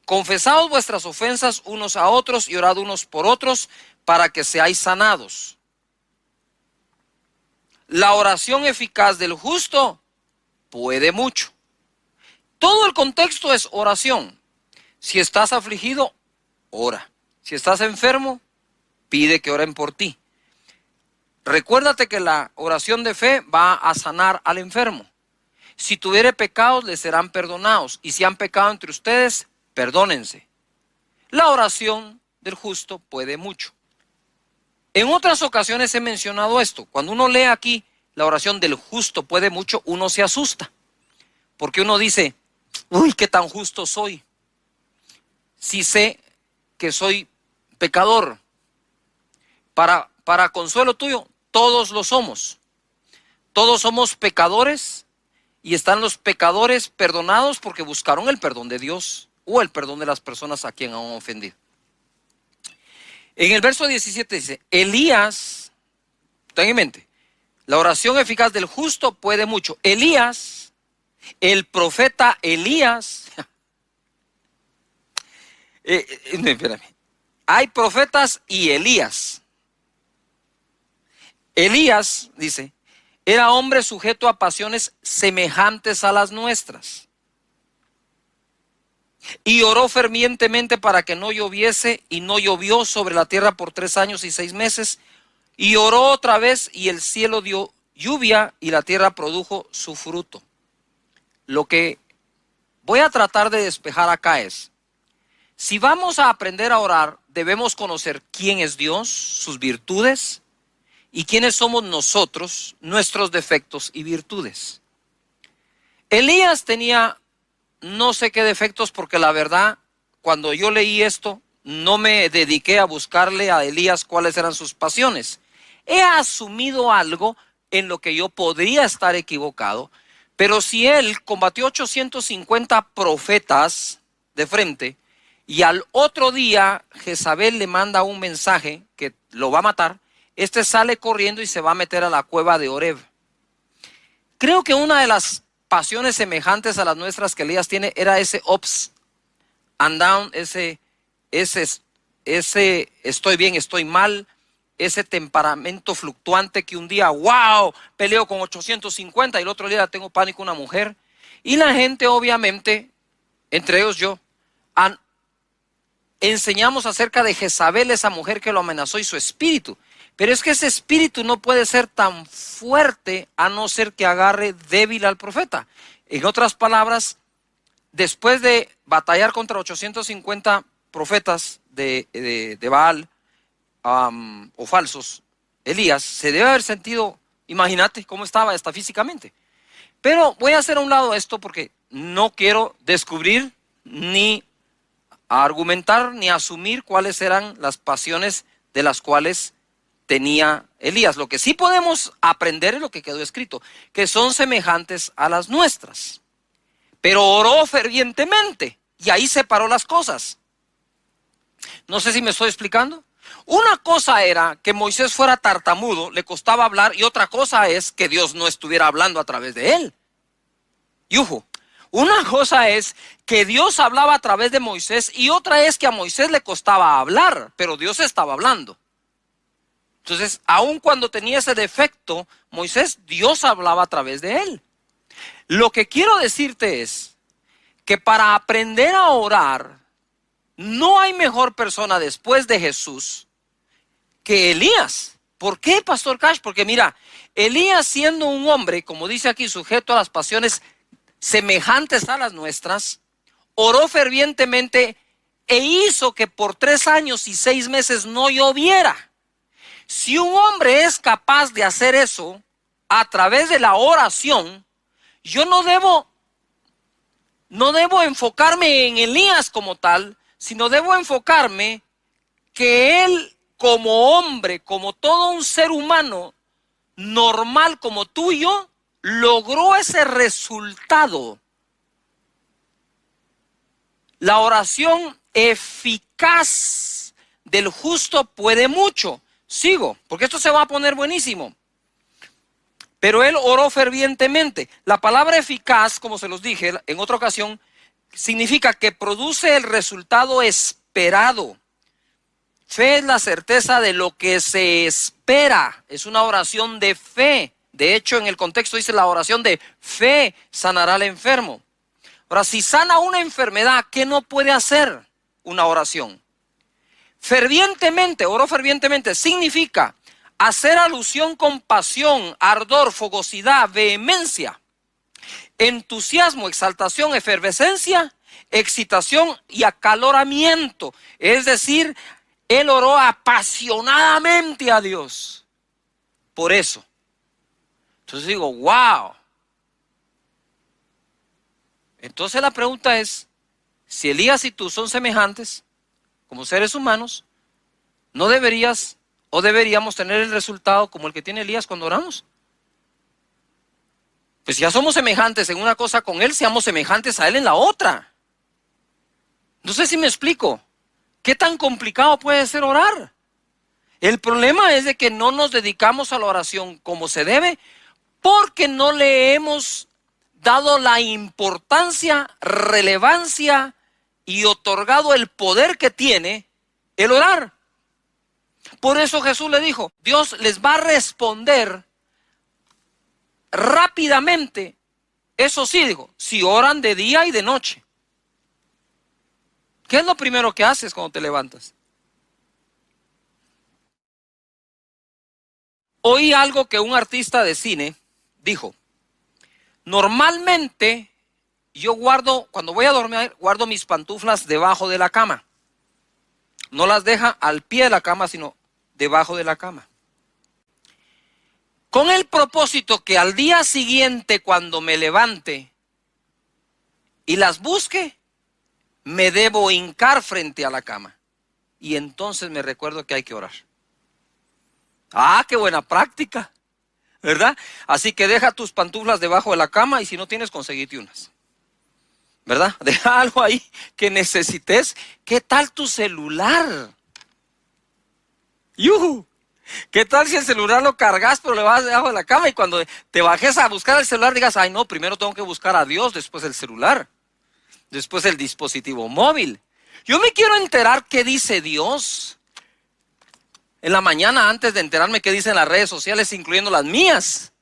Confesaos vuestras ofensas unos a otros y orad unos por otros para que seáis sanados. La oración eficaz del justo puede mucho. Todo el contexto es oración. Si estás afligido, ora. Si estás enfermo, pide que oren por ti. Recuérdate que la oración de fe va a sanar al enfermo. Si tuviere pecados, les serán perdonados. Y si han pecado entre ustedes, perdónense. La oración del justo puede mucho. En otras ocasiones he mencionado esto. Cuando uno lee aquí la oración del justo puede mucho, uno se asusta. Porque uno dice, uy, qué tan justo soy. Si sé que soy pecador. Para consuelo tuyo, todos lo somos. Todos somos pecadores y están los pecadores perdonados porque buscaron el perdón de Dios o el perdón de las personas a quien han ofendido. En el verso 17 dice, Elías, ten en mente, la oración eficaz del justo puede mucho. Elías, el profeta Elías, espérame, hay profetas y Elías. Elías, dice, era hombre sujeto a pasiones semejantes a las nuestras. Y oró fervientemente para que no lloviese, y no llovió sobre la tierra por 3 años y 6 meses. Y oró otra vez, y el cielo dio lluvia, y la tierra produjo su fruto. Lo que voy a tratar de despejar acá es, si vamos a aprender a orar, debemos conocer quién es Dios, sus virtudes, y quiénes somos nosotros, nuestros defectos y virtudes. Elías tenía no sé qué defectos, porque la verdad, cuando yo leí esto, no me dediqué a buscarle a Elías cuáles eran sus pasiones. He asumido algo en lo que yo podría estar equivocado, pero si él combatió 850 profetas de frente, y al otro día Jezabel le manda un mensaje que lo va a matar, este sale corriendo y se va a meter a la cueva de Oreb. Creo que una de las pasiones semejantes a las nuestras que Elías tiene era ese ups and down, ese estoy bien, estoy mal, ese temperamento fluctuante que un día, wow, peleo con 850 y el otro día tengo pánico a una mujer. Y la gente obviamente, entre ellos yo, enseñamos acerca de Jezabel, esa mujer que lo amenazó y su espíritu. Pero es que ese espíritu no puede ser tan fuerte a no ser que agarre débil al profeta. En otras palabras, después de batallar contra 850 profetas de Baal o falsos, Elías se debe haber sentido, imagínate cómo estaba hasta físicamente. Pero voy a hacer a un lado esto porque no quiero descubrir ni argumentar ni asumir cuáles eran las pasiones de las cuales tenía Elías. Lo que sí podemos aprender es lo que quedó escrito, que son semejantes a las nuestras. Pero oró fervientemente y ahí separó las cosas. No sé si me estoy explicando. Una cosa era que Moisés fuera tartamudo, le costaba hablar, y otra cosa es que Dios no estuviera hablando a través de él. Yujo. Una cosa es que Dios hablaba a través de Moisés y otra es que a Moisés le costaba hablar, pero Dios estaba hablando. Entonces, aun cuando tenía ese defecto, Moisés, Dios hablaba a través de él. Lo que quiero decirte es que para aprender a orar, no hay mejor persona después de Jesús que Elías. ¿Por qué, Pastor Cash? Porque mira, Elías, siendo un hombre, como dice aquí, sujeto a las pasiones semejantes a las nuestras, oró fervientemente e hizo que por 3 años y 6 meses no lloviera. Si un hombre es capaz de hacer eso a través de la oración, yo no debo enfocarme en Elías como tal, sino debo enfocarme que él como hombre, como todo un ser humano normal como tú y yo, logró ese resultado. La oración eficaz del justo puede mucho. Sigo, porque esto se va a poner buenísimo. Pero él oró fervientemente. La palabra eficaz, como se los dije en otra ocasión, significa que produce el resultado esperado. Fe es la certeza de lo que se espera. Es una oración de fe. De hecho, en el contexto dice la oración de fe sanará al enfermo. Ahora, si sana una enfermedad, ¿qué no puede hacer una oración? Fervientemente, oró fervientemente, significa hacer alusión con pasión, ardor, fogosidad, vehemencia, entusiasmo, exaltación, efervescencia, excitación y acaloramiento. Es decir, él oró apasionadamente a Dios. Por eso. Entonces digo, wow. Entonces la pregunta es, si Elías y tú son semejantes, como seres humanos, ¿no deberías o deberíamos tener el resultado como el que tiene Elías cuando oramos? Pues si ya somos semejantes en una cosa con él, seamos semejantes a él en la otra. No sé si me explico. ¿Qué tan complicado puede ser orar? El problema es de que no nos dedicamos a la oración como se debe, porque no le hemos dado la importancia, relevancia y otorgado el poder que tiene el orar. Por eso Jesús le dijo, Dios les va a responder rápidamente. Eso sí, digo, si oran de día y de noche. ¿Qué es lo primero que haces cuando te levantas? Oí algo que un artista de cine dijo. Normalmente yo cuando voy a dormir, guardo mis pantuflas debajo de la cama. No las deja al pie de la cama, sino debajo de la cama. Con el propósito que al día siguiente, cuando me levante y las busque, me debo hincar frente a la cama. Y entonces me recuerdo que hay que orar. ¡Ah, qué buena práctica! ¿Verdad? Así que deja tus pantuflas debajo de la cama y si no tienes, conseguite unas. ¿Verdad? Deja algo ahí que necesites. ¿Qué tal tu celular? ¡Yuhu! ¿Qué tal si el celular lo cargas pero le vas debajo de la cama y cuando te bajes a buscar el celular digas, ay no, primero tengo que buscar a Dios, después el celular, después el dispositivo móvil? Yo me quiero enterar qué dice Dios en la mañana antes de enterarme qué dicen las redes sociales, incluyendo las mías.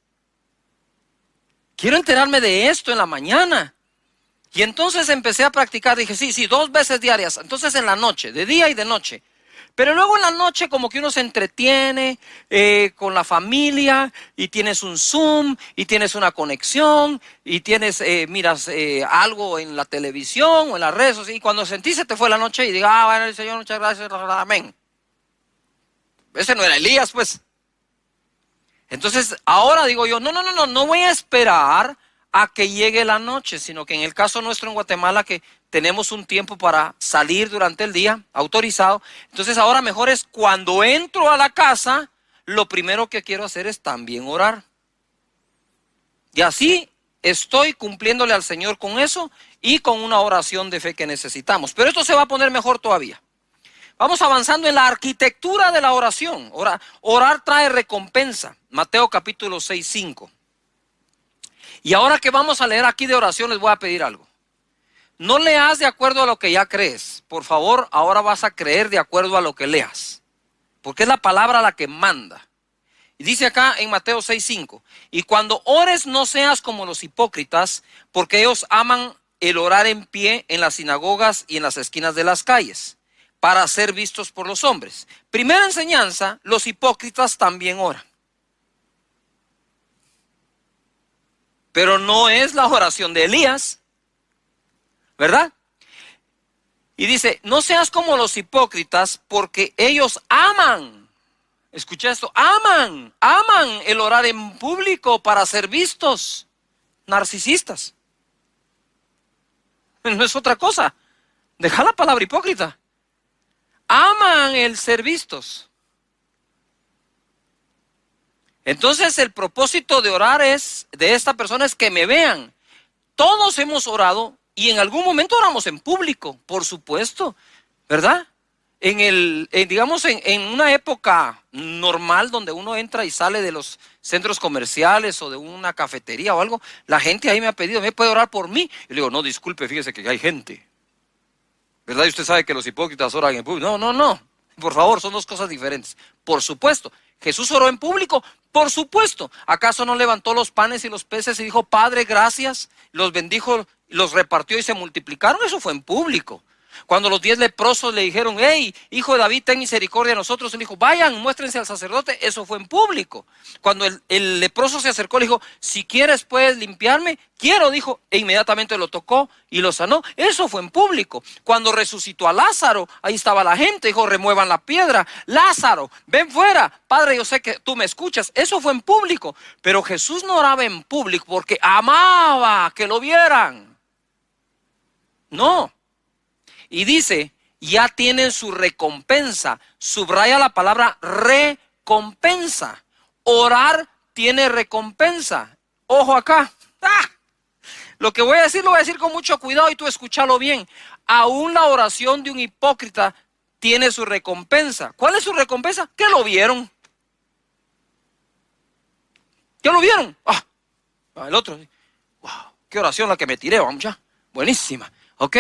Quiero enterarme de esto en la mañana. Y entonces empecé a practicar, dije, sí, 2 veces diarias, entonces en la noche, de día y de noche. Pero luego en la noche como que uno se entretiene con la familia y tienes un Zoom y tienes una conexión y tienes, miras algo en la televisión o en las redes sociales y cuando sentí se te fue la noche y diga, bueno, Señor, muchas gracias, amén. Ese no era Elías, pues. Entonces ahora digo yo, no voy a esperar a que llegue la noche, sino que en el caso nuestro en Guatemala que tenemos un tiempo para salir durante el día, autorizado. Entonces ahora mejor es cuando entro a la casa, lo primero que quiero hacer es también orar. Y así estoy cumpliéndole al Señor con eso y con una oración de fe que necesitamos. Pero esto se va a poner mejor todavía. Vamos avanzando en la arquitectura de la oración. Orar trae recompensa. Mateo capítulo 6, 5. Y ahora que vamos a leer aquí de oración, les voy a pedir algo. No leas de acuerdo a lo que ya crees. Por favor, ahora vas a creer de acuerdo a lo que leas. Porque es la palabra la que manda. Y dice acá en Mateo 6, 5. Y cuando ores no seas como los hipócritas, porque ellos aman el orar en pie en las sinagogas y en las esquinas de las calles, para ser vistos por los hombres. Primera enseñanza, los hipócritas también oran. Pero no es la oración de Elías, ¿verdad? Y dice, no seas como los hipócritas, porque ellos aman. Escucha esto, aman el orar en público para ser vistos. Narcisistas. No es otra cosa. Deja la palabra hipócrita. Aman el ser vistos. Entonces el propósito de orar de esta persona es que me vean. Todos hemos orado y en algún momento oramos en público, por supuesto, ¿verdad? Digamos en una época normal donde uno entra y sale de los centros comerciales o de una cafetería o algo, la gente ahí me ha pedido, ¿me puede orar por mí? Y le digo, no, disculpe, fíjese que hay gente, ¿verdad? Y usted sabe que los hipócritas oran en público. No, por favor, son dos cosas diferentes. Por supuesto, Jesús oró en público, por supuesto. ¿Acaso no levantó los panes y los peces y dijo, Padre, gracias? Los bendijo, los repartió y se multiplicaron. Eso fue en público. Cuando los 10 leprosos le dijeron, hey, hijo de David, ten misericordia de nosotros, él dijo, vayan, muéstrense al sacerdote. Eso fue en público. Cuando el leproso se acercó, le dijo, si quieres puedes limpiarme. Quiero, dijo, e inmediatamente lo tocó y lo sanó. Eso fue en público. Cuando resucitó a Lázaro, ahí estaba la gente, dijo, remuevan la piedra. Lázaro, ven fuera. Padre, yo sé que tú me escuchas. Eso fue en público. Pero Jesús no oraba en público porque amaba que lo vieran. No. Y dice, ya tienen su recompensa. Subraya la palabra recompensa. Orar tiene recompensa. Ojo acá. ¡Ah! Lo que voy a decir lo voy a decir con mucho cuidado y tú escúchalo bien. Aún la oración de un hipócrita tiene su recompensa. ¿Cuál es su recompensa? Que lo vieron. ¿Ya lo vieron? El otro. Wow, qué oración la que me tiré, vamos ya. Buenísima. ¿Ok?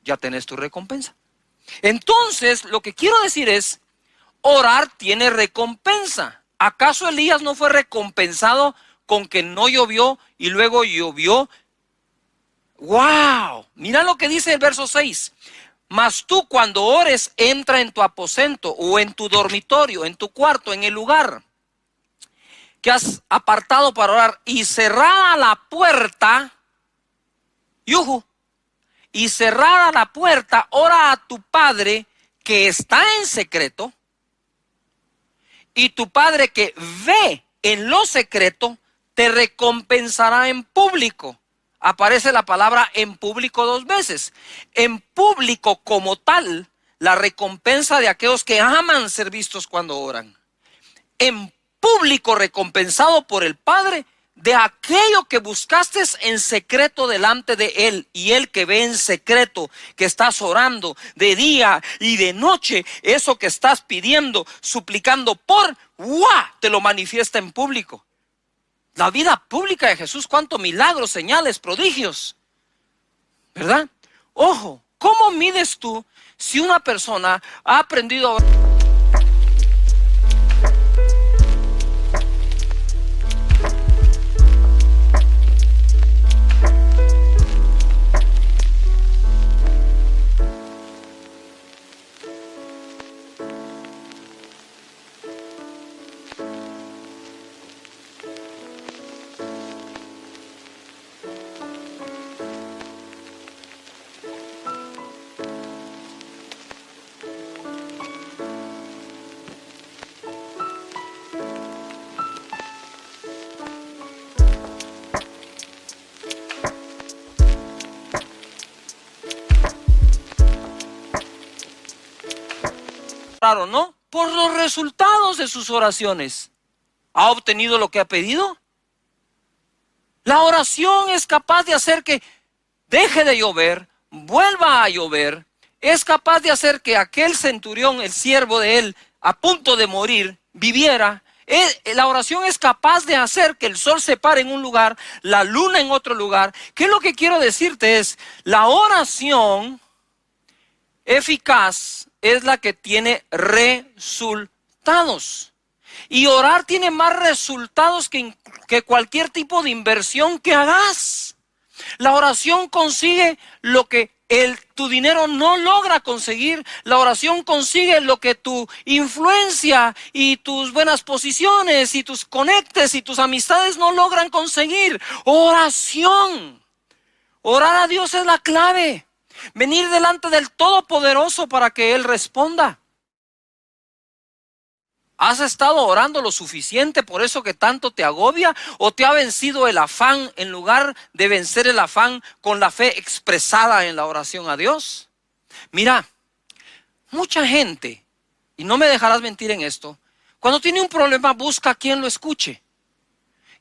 Ya tenés tu recompensa. Entonces, lo que quiero decir es, orar tiene recompensa. ¿Acaso Elías no fue recompensado con que no llovió y luego llovió? ¡Wow! Mira lo que dice el verso 6. Mas tú cuando ores, entra en tu aposento o en tu dormitorio, en tu cuarto, en el lugar que has apartado para orar y cerrada la puerta, ¡yujú! Y cerrada la puerta, ora a tu Padre que está en secreto, y tu Padre que ve en lo secreto, te recompensará en público. Aparece la palabra en público 2 veces. En público como tal, la recompensa de aquellos que aman ser vistos cuando oran. En público recompensado por el Padre de aquello que buscaste en secreto delante de Él, y Él que ve en secreto, que estás orando de día y de noche, eso que estás pidiendo, suplicando te lo manifiesta en público. La vida pública de Jesús, cuántos milagros, señales, prodigios, ¿verdad? Ojo, ¿cómo mides tú si una persona ha aprendido a orar? ¿O no? Por los resultados de sus oraciones. ¿Ha obtenido lo que ha pedido? La oración es capaz de hacer que deje de llover, vuelva a llover. Es capaz de hacer que aquel centurión, el siervo de él, a punto de morir, viviera. La oración es capaz de hacer que el sol se pare en un lugar, la luna en otro lugar. ¿Qué es lo que quiero decirte? Es la oración eficaz es la que tiene resultados. Y orar tiene más resultados que cualquier tipo de inversión que hagas. La oración consigue lo que tu dinero no logra conseguir. La oración consigue lo que tu influencia y tus buenas posiciones y tus conectes y tus amistades no logran conseguir. Oración. Orar a Dios es la clave. Venir delante del Todopoderoso para que Él responda. ¿Has estado orando lo suficiente por eso que tanto te agobia? ¿O te ha vencido el afán en lugar de vencer el afán con la fe expresada en la oración a Dios? Mira, mucha gente, y no me dejarás mentir en esto, cuando tiene un problema busca a quien lo escuche.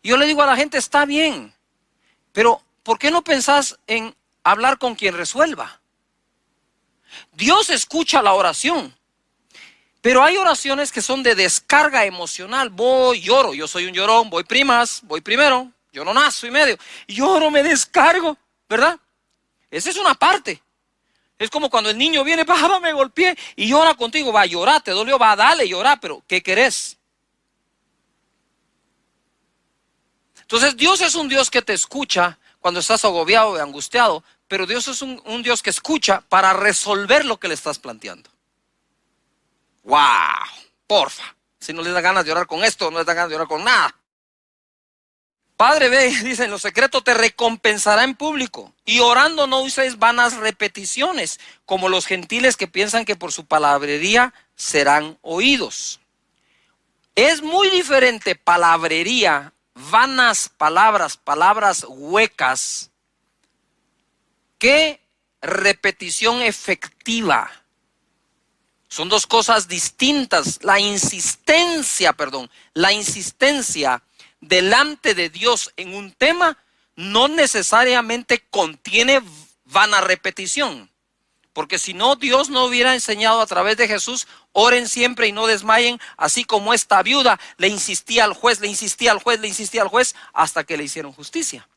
Y yo le digo a la gente, está bien, pero ¿por qué no pensás en hablar con quien resuelva? Dios escucha la oración. Pero hay oraciones que son de descarga emocional. Voy, lloro, yo soy un llorón, voy primas, voy primero, lloronazo y medio. Lloro, me descargo, ¿verdad? Esa es una parte. Es como cuando el niño viene, papá, me golpeé y llora contigo. Va a llorar, te dolió, va a darle, llorar, pero ¿qué querés? Entonces Dios es un Dios que te escucha cuando estás agobiado y angustiado, pero Dios es un Dios que escucha para resolver lo que le estás planteando. ¡Wow! Porfa. Si no les da ganas de orar con esto, no les da ganas de orar con nada. Padre, ve, dice, en lo secreto te recompensará en público. Y orando no uséis vanas repeticiones, como los gentiles que piensan que por su palabrería serán oídos. Es muy diferente palabrería, vanas palabras, palabras huecas, que repetición efectiva. Son dos cosas distintas. La insistencia delante de Dios en un tema no necesariamente contiene vana repetición. Porque si no, Dios no hubiera enseñado a través de Jesús, oren siempre y no desmayen, así como esta viuda le insistía al juez, hasta que le hicieron justicia.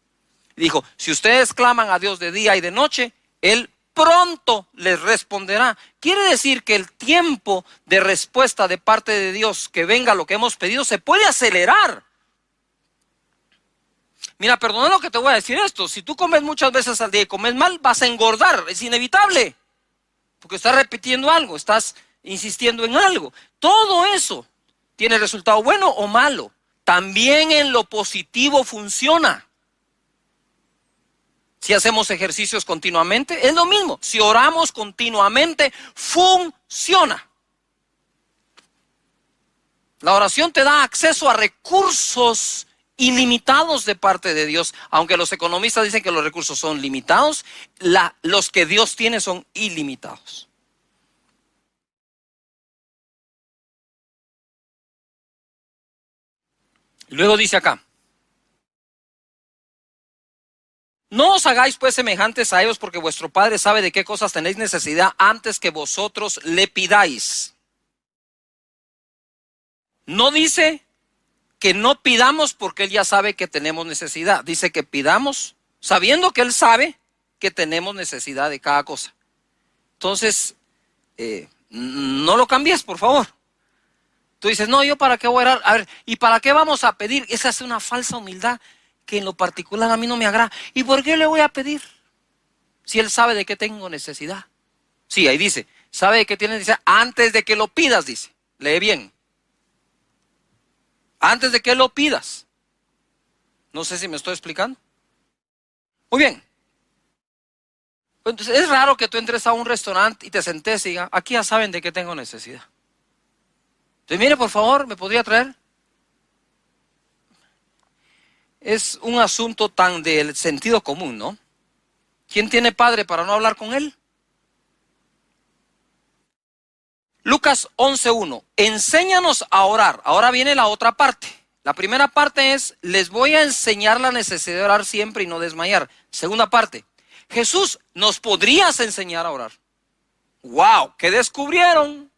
Dijo, si ustedes claman a Dios de día y de noche, Él pronto les responderá. Quiere decir que el tiempo de respuesta de parte de Dios, que venga lo que hemos pedido, se puede acelerar. Mira, perdona lo que te voy a decir esto. Si tú comes muchas veces al día y comes mal, vas a engordar. Es inevitable. Porque estás repitiendo algo, estás insistiendo en algo. Todo eso tiene resultado bueno o malo. También en lo positivo funciona. Si hacemos ejercicios continuamente, es lo mismo. Si oramos continuamente, funciona. La oración te da acceso a recursos ilimitados de parte de Dios. Aunque los economistas dicen que los recursos son limitados, los que Dios tiene son ilimitados. Luego dice acá, no os hagáis pues semejantes a ellos, porque vuestro Padre sabe de qué cosas tenéis necesidad antes que vosotros le pidáis. No dice que no pidamos porque Él ya sabe que tenemos necesidad. Dice que pidamos sabiendo que Él sabe que tenemos necesidad de cada cosa. Entonces, no lo cambies, por favor. Tú dices, no, ¿yo para qué voy a orar? A ver, ¿y para qué vamos a pedir? Esa es una falsa humildad que en lo particular a mí no me agrada. ¿Y por qué le voy a pedir? Si Él sabe de qué tengo necesidad. Sí, ahí dice, sabe de qué tienes necesidad antes de que lo pidas, dice. Lee bien. Antes de que lo pidas. No sé si me estoy explicando. Muy bien. Entonces es raro que tú entres a un restaurante y te sentes y digas, aquí ya saben de qué tengo necesidad. Entonces, mire, por favor, ¿me podría traer? Es un asunto tan del sentido común, ¿no? ¿Quién tiene padre para no hablar con él? Lucas 11:1. Enséñanos a orar. Ahora viene la otra parte. La primera parte es, les voy a enseñar la necesidad de orar siempre y no desmayar. Segunda parte, Jesús, ¿nos podrías enseñar a orar? ¡Wow! ¿Qué descubrieron?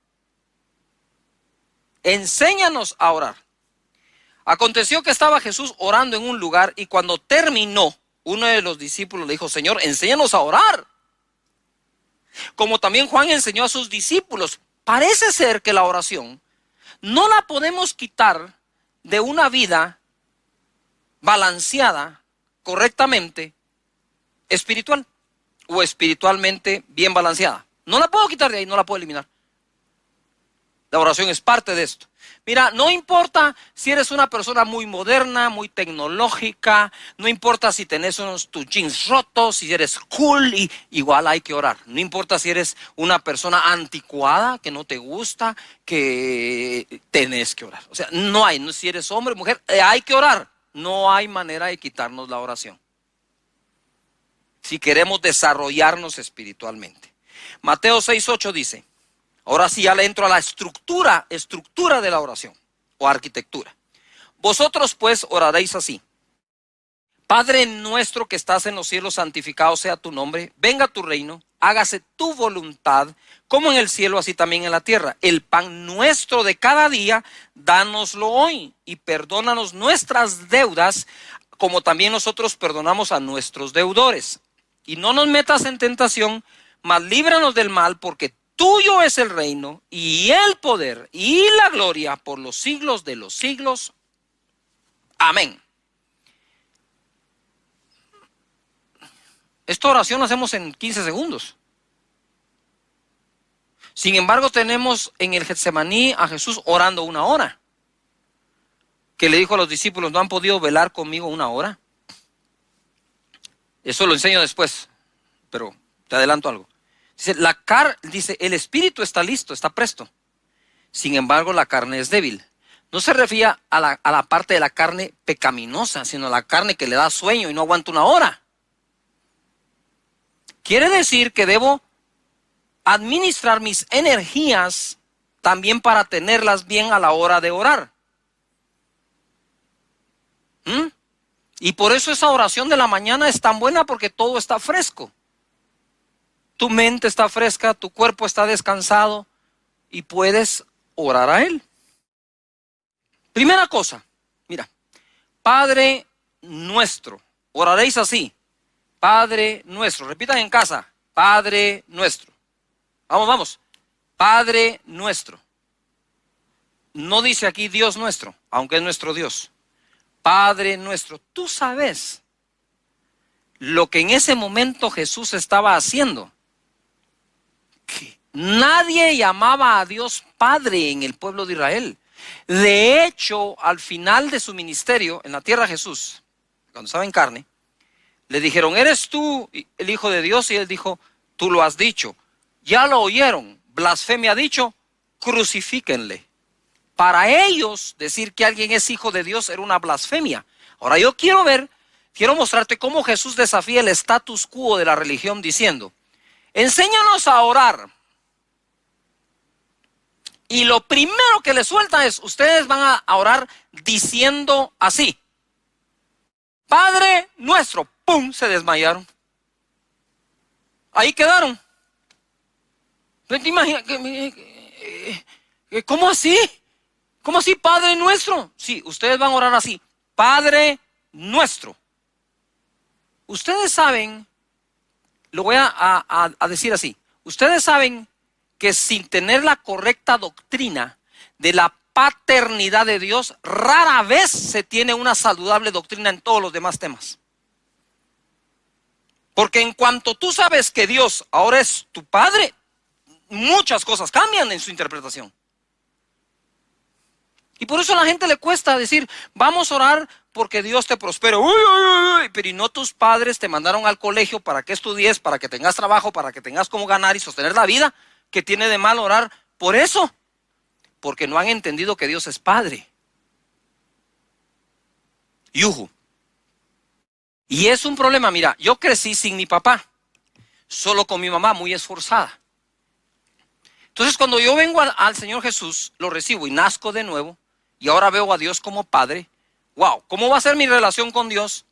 Enséñanos a orar. Aconteció que estaba Jesús orando en un lugar y cuando terminó, uno de los discípulos le dijo, Señor, enséñanos a orar. Como también Juan enseñó a sus discípulos. Parece ser que la oración no la podemos quitar de una vida balanceada correctamente espiritual o espiritualmente bien balanceada. No la puedo quitar de ahí, no la puedo eliminar. La oración es parte de esto. Mira, no importa si eres una persona muy moderna, muy tecnológica, no importa si tenés tus jeans rotos, si eres cool, igual hay que orar. No importa si eres una persona anticuada, que no te gusta, que tenés que orar. O sea, no hay, si eres hombre o mujer, hay que orar. No hay manera de quitarnos la oración si queremos desarrollarnos espiritualmente. Mateo 6:8 dice, ahora sí ya le entro a la estructura de la oración o arquitectura. Vosotros pues oraréis así. Padre nuestro que estás en los cielos, santificado sea tu nombre, venga tu reino, hágase tu voluntad, como en el cielo, así también en la tierra. El pan nuestro de cada día, dánoslo hoy, y perdónanos nuestras deudas, como también nosotros perdonamos a nuestros deudores. Y no nos metas en tentación, mas líbranos del mal, porque tuyo es el reino, y el poder, y la gloria, por los siglos de los siglos. Amén. Esta oración la hacemos en 15 segundos. Sin embargo, tenemos en el Getsemaní a Jesús orando 1 hora. Que le dijo a los discípulos, ¿no han podido velar conmigo 1 hora? Eso lo enseño después, pero te adelanto algo. Dice, el espíritu está listo, está presto. Sin embargo, la carne es débil. No se refiere a la parte de la carne pecaminosa, sino a la carne que le da sueño y no aguanta 1 hora. Quiere decir que debo administrar mis energías también para tenerlas bien a la hora de orar. Y por eso esa oración de la mañana es tan buena, porque todo está fresco. Tu mente está fresca, tu cuerpo está descansado y puedes orar a Él. Primera cosa, mira, Padre nuestro, oraréis así, Padre nuestro, repitan en casa, Padre nuestro. Vamos, Padre nuestro. No dice aquí Dios nuestro, aunque es nuestro Dios. Padre nuestro, tú sabes lo que en ese momento Jesús estaba haciendo. Que nadie llamaba a Dios Padre en el pueblo de Israel. De hecho, al final de su ministerio en la tierra, Jesús, cuando estaba en carne, le dijeron, ¿eres tú el Hijo de Dios? Y él dijo, tú lo has dicho. Ya lo oyeron, blasfemia ha dicho, crucifíquenle. Para ellos, decir que alguien es hijo de Dios era una blasfemia. Ahora yo quiero mostrarte cómo Jesús desafía el status quo de la religión diciendo, enséñanos a orar. Y lo primero que le suelta es, ustedes van a orar diciendo así, Padre nuestro, ¡pum!, se desmayaron. Ahí quedaron. ¿No te imaginas? ¿Cómo así? ¿Cómo así, Padre nuestro? Sí, ustedes van a orar así, Padre nuestro. Ustedes saben, lo voy a decir así, ustedes saben que sin tener la correcta doctrina de la paternidad de Dios, rara vez se tiene una saludable doctrina en todos los demás temas. Porque en cuanto tú sabes que Dios ahora es tu Padre, muchas cosas cambian en su interpretación. Y por eso a la gente le cuesta decir, vamos a orar porque Dios te prospere. Uy, uy, uy. Pero ¿y no tus padres te mandaron al colegio para que estudies, para que tengas trabajo, para que tengas cómo ganar y sostener la vida? ¿Qué tiene de mal orar por eso? Porque no han entendido que Dios es Padre. Yuhu. Y es un problema, mira, yo crecí sin mi papá, solo con mi mamá, muy esforzada. Entonces cuando yo vengo al Señor Jesús, lo recibo y nazco de nuevo, y ahora veo a Dios como Padre. Wow, ¿cómo va a ser mi relación con Dios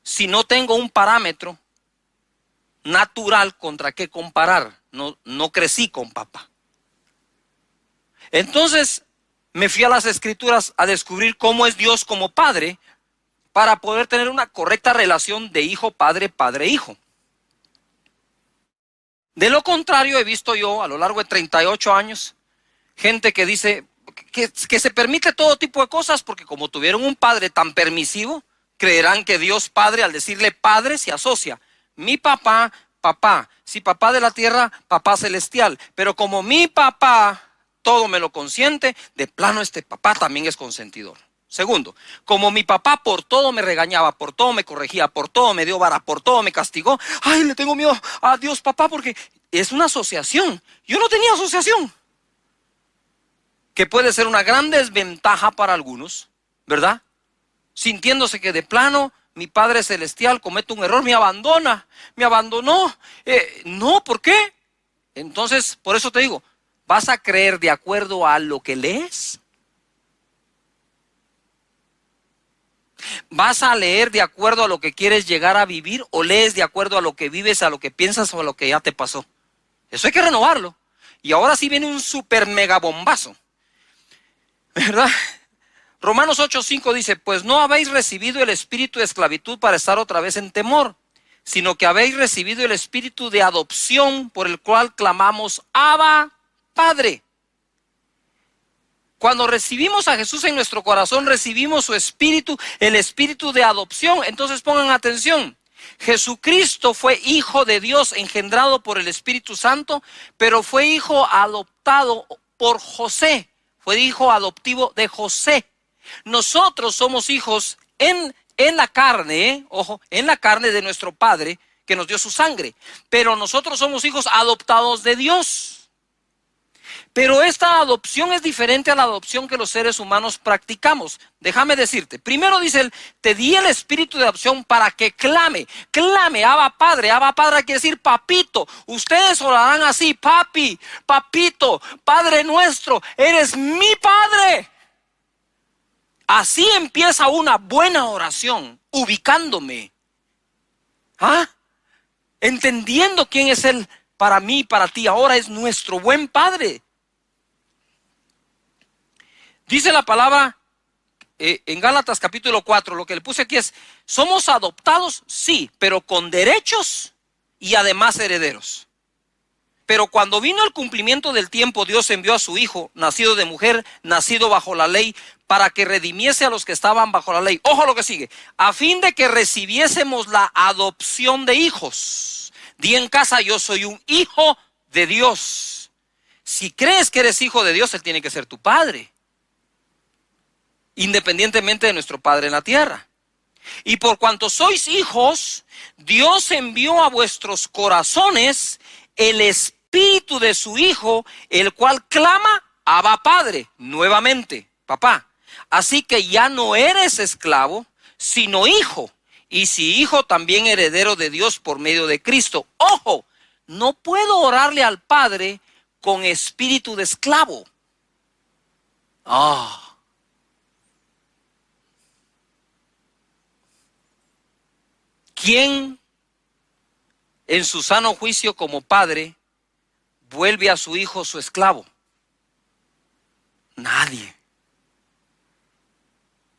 si no tengo un parámetro natural contra qué comparar? No crecí con papá. Entonces me fui a las Escrituras a descubrir cómo es Dios como Padre para poder tener una correcta relación de hijo, padre, padre-hijo. De lo contrario, he visto yo a lo largo de 38 años gente que dice que se permite todo tipo de cosas porque como tuvieron un padre tan permisivo, creerán que Dios Padre, al decirle Padre, se asocia mi papá, papá. Si papá de la tierra, papá celestial. Pero como mi papá todo me lo consiente, de plano este papá también es consentidor. Segundo, como mi papá por todo me regañaba, por todo me corregía, por todo me dio vara, por todo me castigó, ay, le tengo miedo a Dios, papá, porque es una asociación. Yo no tenía asociación, que puede ser una gran desventaja para algunos, ¿verdad? Sintiéndose que de plano mi Padre Celestial comete un error, me abandona, me abandonó. No, ¿por qué? Entonces, por eso te digo, ¿vas a creer de acuerdo a lo que lees? ¿Vas a leer de acuerdo a lo que quieres llegar a vivir o lees de acuerdo a lo que vives, a lo que piensas o a lo que ya te pasó? Eso hay que renovarlo. Y ahora sí viene un super mega bombazo, ¿verdad? Romanos 8:5 dice, pues no habéis recibido el espíritu de esclavitud para estar otra vez en temor, sino que habéis recibido el espíritu de adopción por el cual clamamos, Abba, Padre. Cuando recibimos a Jesús en nuestro corazón, recibimos su espíritu, el espíritu de adopción. Entonces pongan atención, Jesucristo fue hijo de Dios engendrado por el Espíritu Santo, pero fue hijo adoptado por José, fue hijo adoptivo de José. Nosotros somos hijos en la carne, ojo, en la carne de nuestro Padre que nos dio su sangre, pero nosotros somos hijos adoptados de Dios. Pero esta adopción es diferente a la adopción que los seres humanos practicamos. Déjame decirte, primero dice él, te di el espíritu de adopción para que clame, Abba Padre quiere decir papito. Ustedes orarán así, papi, papito, Padre nuestro, eres mi Padre. Así empieza una buena oración, ubicándome, entendiendo quién es Él para mí, para ti. Ahora es nuestro buen Padre. Dice la palabra en Gálatas capítulo 4, lo que le puse aquí es, somos adoptados, sí, pero con derechos y además herederos. Pero cuando vino el cumplimiento del tiempo, Dios envió a su Hijo, nacido de mujer, nacido bajo la ley, para que redimiese a los que estaban bajo la ley. Ojo lo que sigue, a fin de que recibiésemos la adopción de hijos. Di en casa, yo soy un hijo de Dios. Si crees que eres hijo de Dios, Él tiene que ser tu Padre, independientemente de nuestro Padre en la tierra. Y por cuanto sois hijos, Dios envió a vuestros corazones el espíritu de su Hijo, el cual clama, Abba Padre, nuevamente, papá. Así que ya no eres esclavo, sino hijo. Y si hijo, también heredero de Dios por medio de Cristo. Ojo, no puedo orarle al Padre con espíritu de esclavo. ¿Quién en su sano juicio como padre vuelve a su hijo su esclavo? Nadie.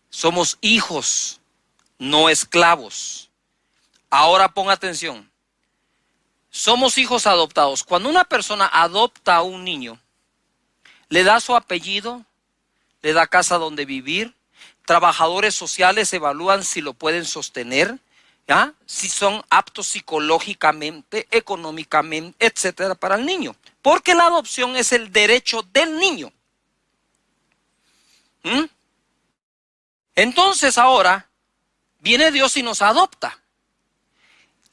Somos hijos, no esclavos. Ahora pon atención. Somos hijos adoptados. Cuando una persona adopta a un niño, le da su apellido, le da casa donde vivir, trabajadores sociales evalúan si lo pueden sostener, si son aptos psicológicamente, económicamente, etcétera, para el niño. Porque la adopción es el derecho del niño. Entonces ahora viene Dios y nos adopta.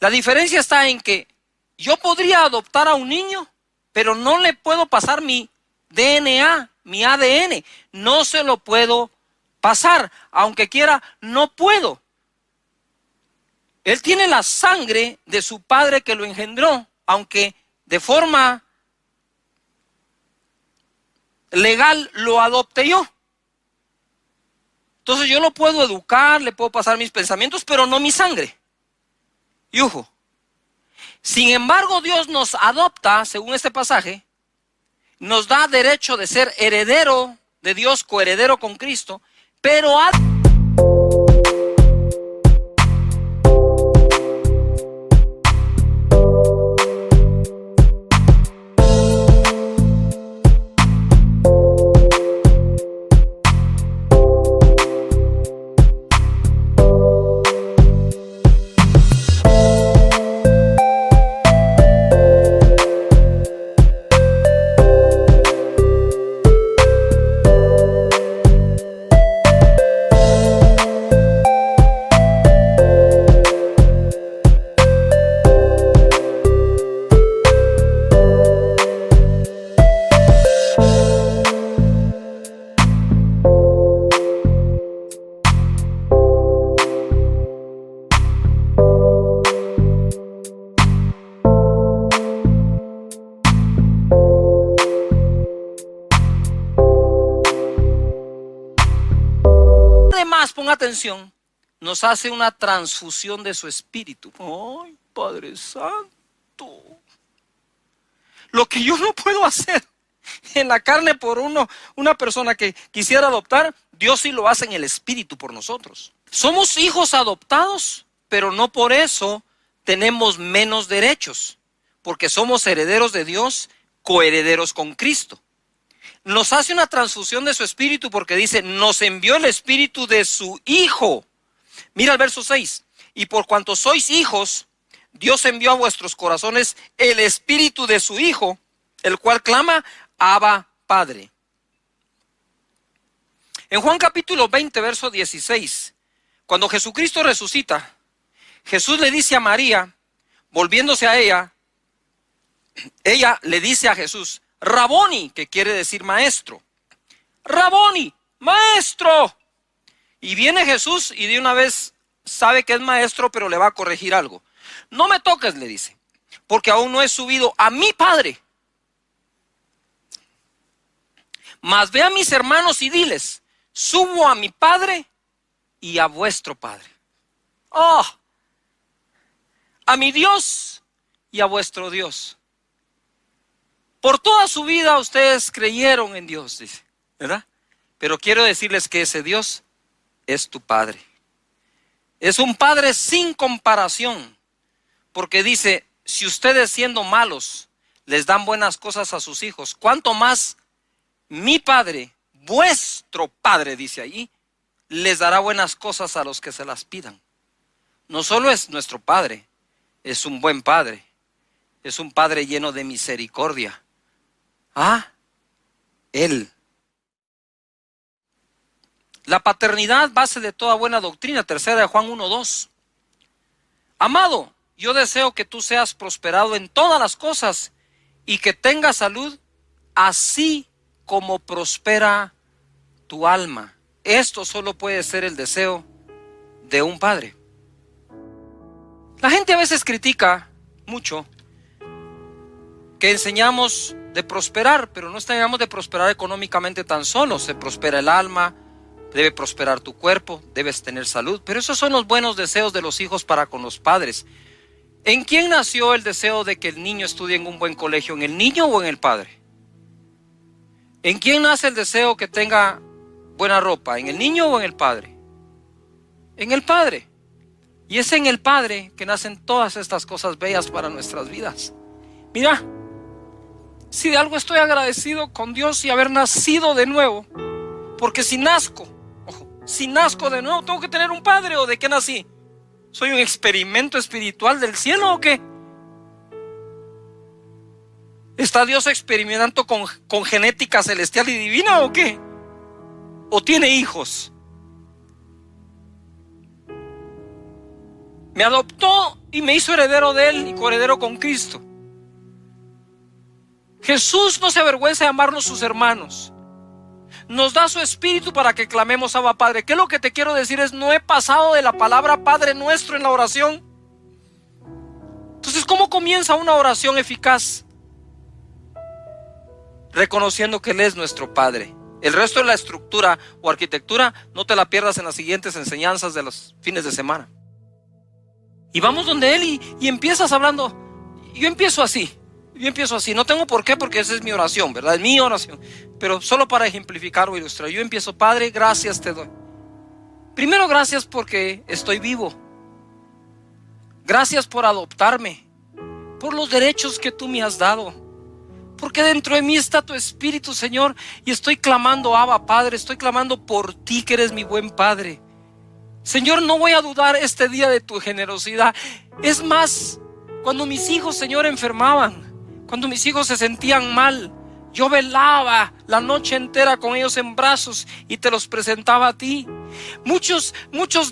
La diferencia está en que yo podría adoptar a un niño, pero no le puedo pasar mi DNA, mi ADN. No se lo puedo pasar. Aunque quiera, no puedo. Él tiene la sangre de su padre que lo engendró, aunque de forma legal lo adopte yo. Entonces yo lo puedo educar, le puedo pasar mis pensamientos, pero no mi sangre. Yujo. Sin embargo, Dios nos adopta, según este pasaje, nos da derecho de ser heredero de Dios, coheredero con Cristo, pero Pon atención, nos hace una transfusión de su espíritu. ¡Ay, Padre Santo! Lo que yo no puedo hacer en la carne por una persona que quisiera adoptar, Dios sí lo hace en el espíritu por nosotros. Somos hijos adoptados, pero no por eso tenemos menos derechos, porque somos herederos de Dios, coherederos con Cristo. Nos hace una transfusión de su espíritu porque dice, nos envió el espíritu de su Hijo. Mira el verso 6. Y por cuanto sois hijos, Dios envió a vuestros corazones el espíritu de su Hijo, el cual clama, Abba, Padre. En Juan capítulo 20, verso 16, cuando Jesucristo resucita, Jesús le dice a María, volviéndose a ella le dice a Jesús, Raboni, que quiere decir maestro. Raboni, maestro. Y viene Jesús y de una vez sabe que es maestro, pero le va a corregir algo. No me toques, le dice, porque aún no he subido a mi Padre. Mas ve a mis hermanos y diles, subo a mi Padre y a vuestro Padre. Oh, a mi Dios y a vuestro Dios. Por toda su vida ustedes creyeron en Dios, dice, ¿verdad? Pero quiero decirles que ese Dios es tu Padre. Es un Padre sin comparación, porque dice, si ustedes siendo malos les dan buenas cosas a sus hijos, ¿cuánto más mi Padre, vuestro Padre, dice allí, les dará buenas cosas a los que se las pidan? No solo es nuestro Padre, es un buen Padre, es un Padre lleno de misericordia. Él. La paternidad, base de toda buena doctrina, 3 de Juan 1:2. Amado, yo deseo que tú seas prosperado en todas las cosas y que tengas salud, así como prospera tu alma. Esto solo puede ser el deseo de un padre. La gente a veces critica mucho que enseñamos de prosperar, pero no enseñamos de prosperar económicamente tan solo. Se prospera el alma, debe prosperar tu cuerpo, debes tener salud, pero esos son los buenos deseos de los hijos para con los padres. ¿En quién nació el deseo de que el niño estudie en un buen colegio? ¿En el niño o en el padre? ¿En quién nace el deseo que tenga buena ropa? ¿En el niño o en el padre? En el padre. Y es en el padre que nacen todas estas cosas bellas para nuestras vidas. Mira, si de algo estoy agradecido con Dios y haber nacido de nuevo, porque si nazco de nuevo, ¿tengo que tener un padre o de qué nací? ¿Soy un experimento espiritual del cielo o qué? ¿Está Dios experimentando con genética celestial y divina o qué? ¿O tiene hijos? Me adoptó y me hizo heredero de Él y coheredero con Cristo. Jesús no se avergüenza de amarnos sus hermanos. Nos da su espíritu para que clamemos Abba Padre. ¿Qué es lo que te quiero decir? No he pasado de la palabra Padre Nuestro en la oración. Entonces, ¿cómo comienza una oración eficaz? Reconociendo que Él es nuestro Padre. El resto de la estructura o arquitectura no te la pierdas en las siguientes enseñanzas de los fines de semana. Y vamos donde Él y empiezas hablando. Yo empiezo así, no tengo por qué, porque esa es mi oración, ¿verdad? Es mi oración, pero solo para ejemplificar o ilustrar. Yo empiezo, Padre, gracias te doy. Primero, gracias porque estoy vivo. Gracias por adoptarme, por los derechos que tú me has dado, porque dentro de mí está tu Espíritu, Señor, y estoy clamando, Abba Padre, estoy clamando por ti que eres mi buen Padre. Señor, no voy a dudar este día de tu generosidad. Es más, cuando mis hijos, Señor, enfermaban, cuando mis hijos se sentían mal, yo velaba la noche entera con ellos en brazos y te los presentaba a ti. Muchos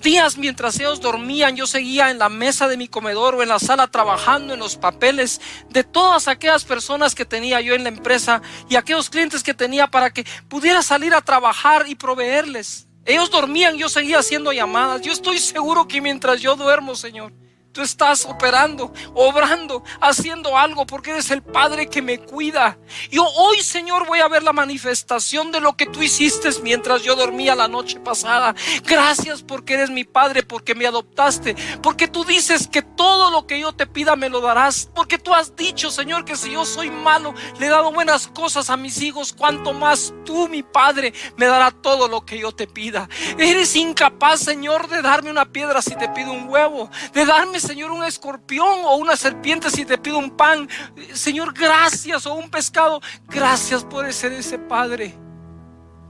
días mientras ellos dormían, yo seguía en la mesa de mi comedor o en la sala trabajando en los papeles de todas aquellas personas que tenía yo en la empresa y aquellos clientes que tenía para que pudiera salir a trabajar y proveerles. Ellos dormían, yo seguía haciendo llamadas. Yo estoy seguro que mientras yo duermo, Señor, tú estás operando, obrando, haciendo algo, porque eres el Padre que me cuida. Yo hoy, Señor, voy a ver la manifestación de lo que tú hiciste mientras yo dormía la noche pasada. Gracias porque eres mi Padre, porque me adoptaste, porque tú dices que todo lo que yo te pida me lo darás, porque tú has dicho, Señor, que si yo soy malo, le he dado buenas cosas a mis hijos, cuanto más tú, mi Padre, me dará todo lo que yo te pida. Eres incapaz, Señor, de darme una piedra si te pido un huevo, de darme, Señor, un escorpión o una serpiente si te pido un pan. Señor, gracias, o un pescado. Gracias por ser ese Padre.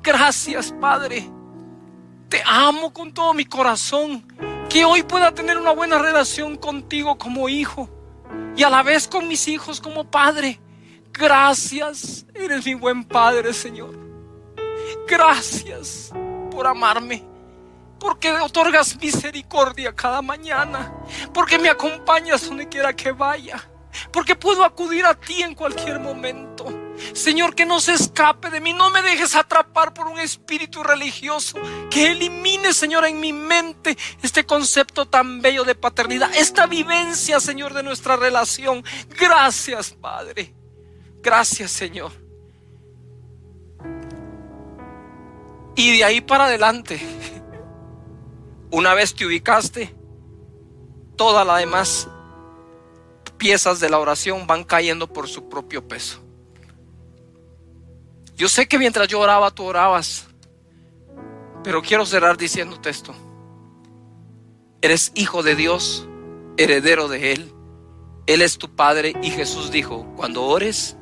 Gracias, Padre. Te amo con todo mi corazón. Que hoy pueda tener una buena relación contigo como hijo y a la vez con mis hijos como padre. Gracias, eres mi buen Padre, Señor. Gracias por amarme, porque otorgas misericordia cada mañana, porque me acompañas donde quiera que vaya, porque puedo acudir a ti en cualquier momento. Señor, que no se escape de mí, no me dejes atrapar por un espíritu religioso, que elimine, Señor, en mi mente este concepto tan bello de paternidad, esta vivencia, Señor, de nuestra relación. Gracias, Padre. Gracias, Señor. Y de ahí para adelante, una vez te ubicaste, todas las demás piezas de la oración van cayendo por su propio peso. Yo sé que mientras yo oraba, tú orabas, pero quiero cerrar diciéndote esto. Eres hijo de Dios, heredero de Él. Él es tu Padre y Jesús dijo, cuando ores,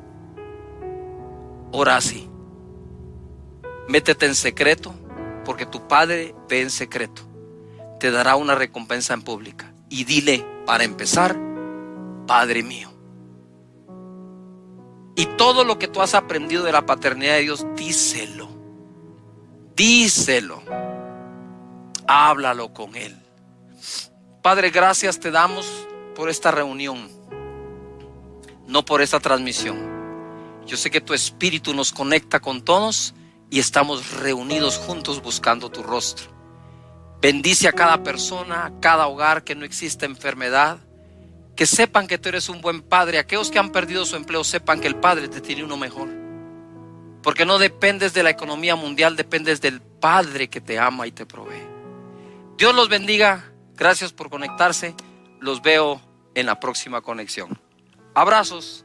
ora así. Métete en secreto, porque tu Padre ve en secreto. Te dará una recompensa en pública. Y dile, para empezar, Padre mío. Y todo lo que tú has aprendido de la paternidad de Dios, díselo. Díselo. Háblalo con Él. Padre, gracias te damos por esta reunión, no por esta transmisión. Yo sé que tu Espíritu nos conecta con todos y estamos reunidos juntos buscando tu rostro. Bendice a cada persona, a cada hogar, que no exista enfermedad. Que sepan que tú eres un buen Padre. Aquellos que han perdido su empleo, sepan que el Padre te tiene uno mejor. Porque no dependes de la economía mundial, dependes del Padre que te ama y te provee. Dios los bendiga. Gracias por conectarse. Los veo en la próxima conexión. Abrazos.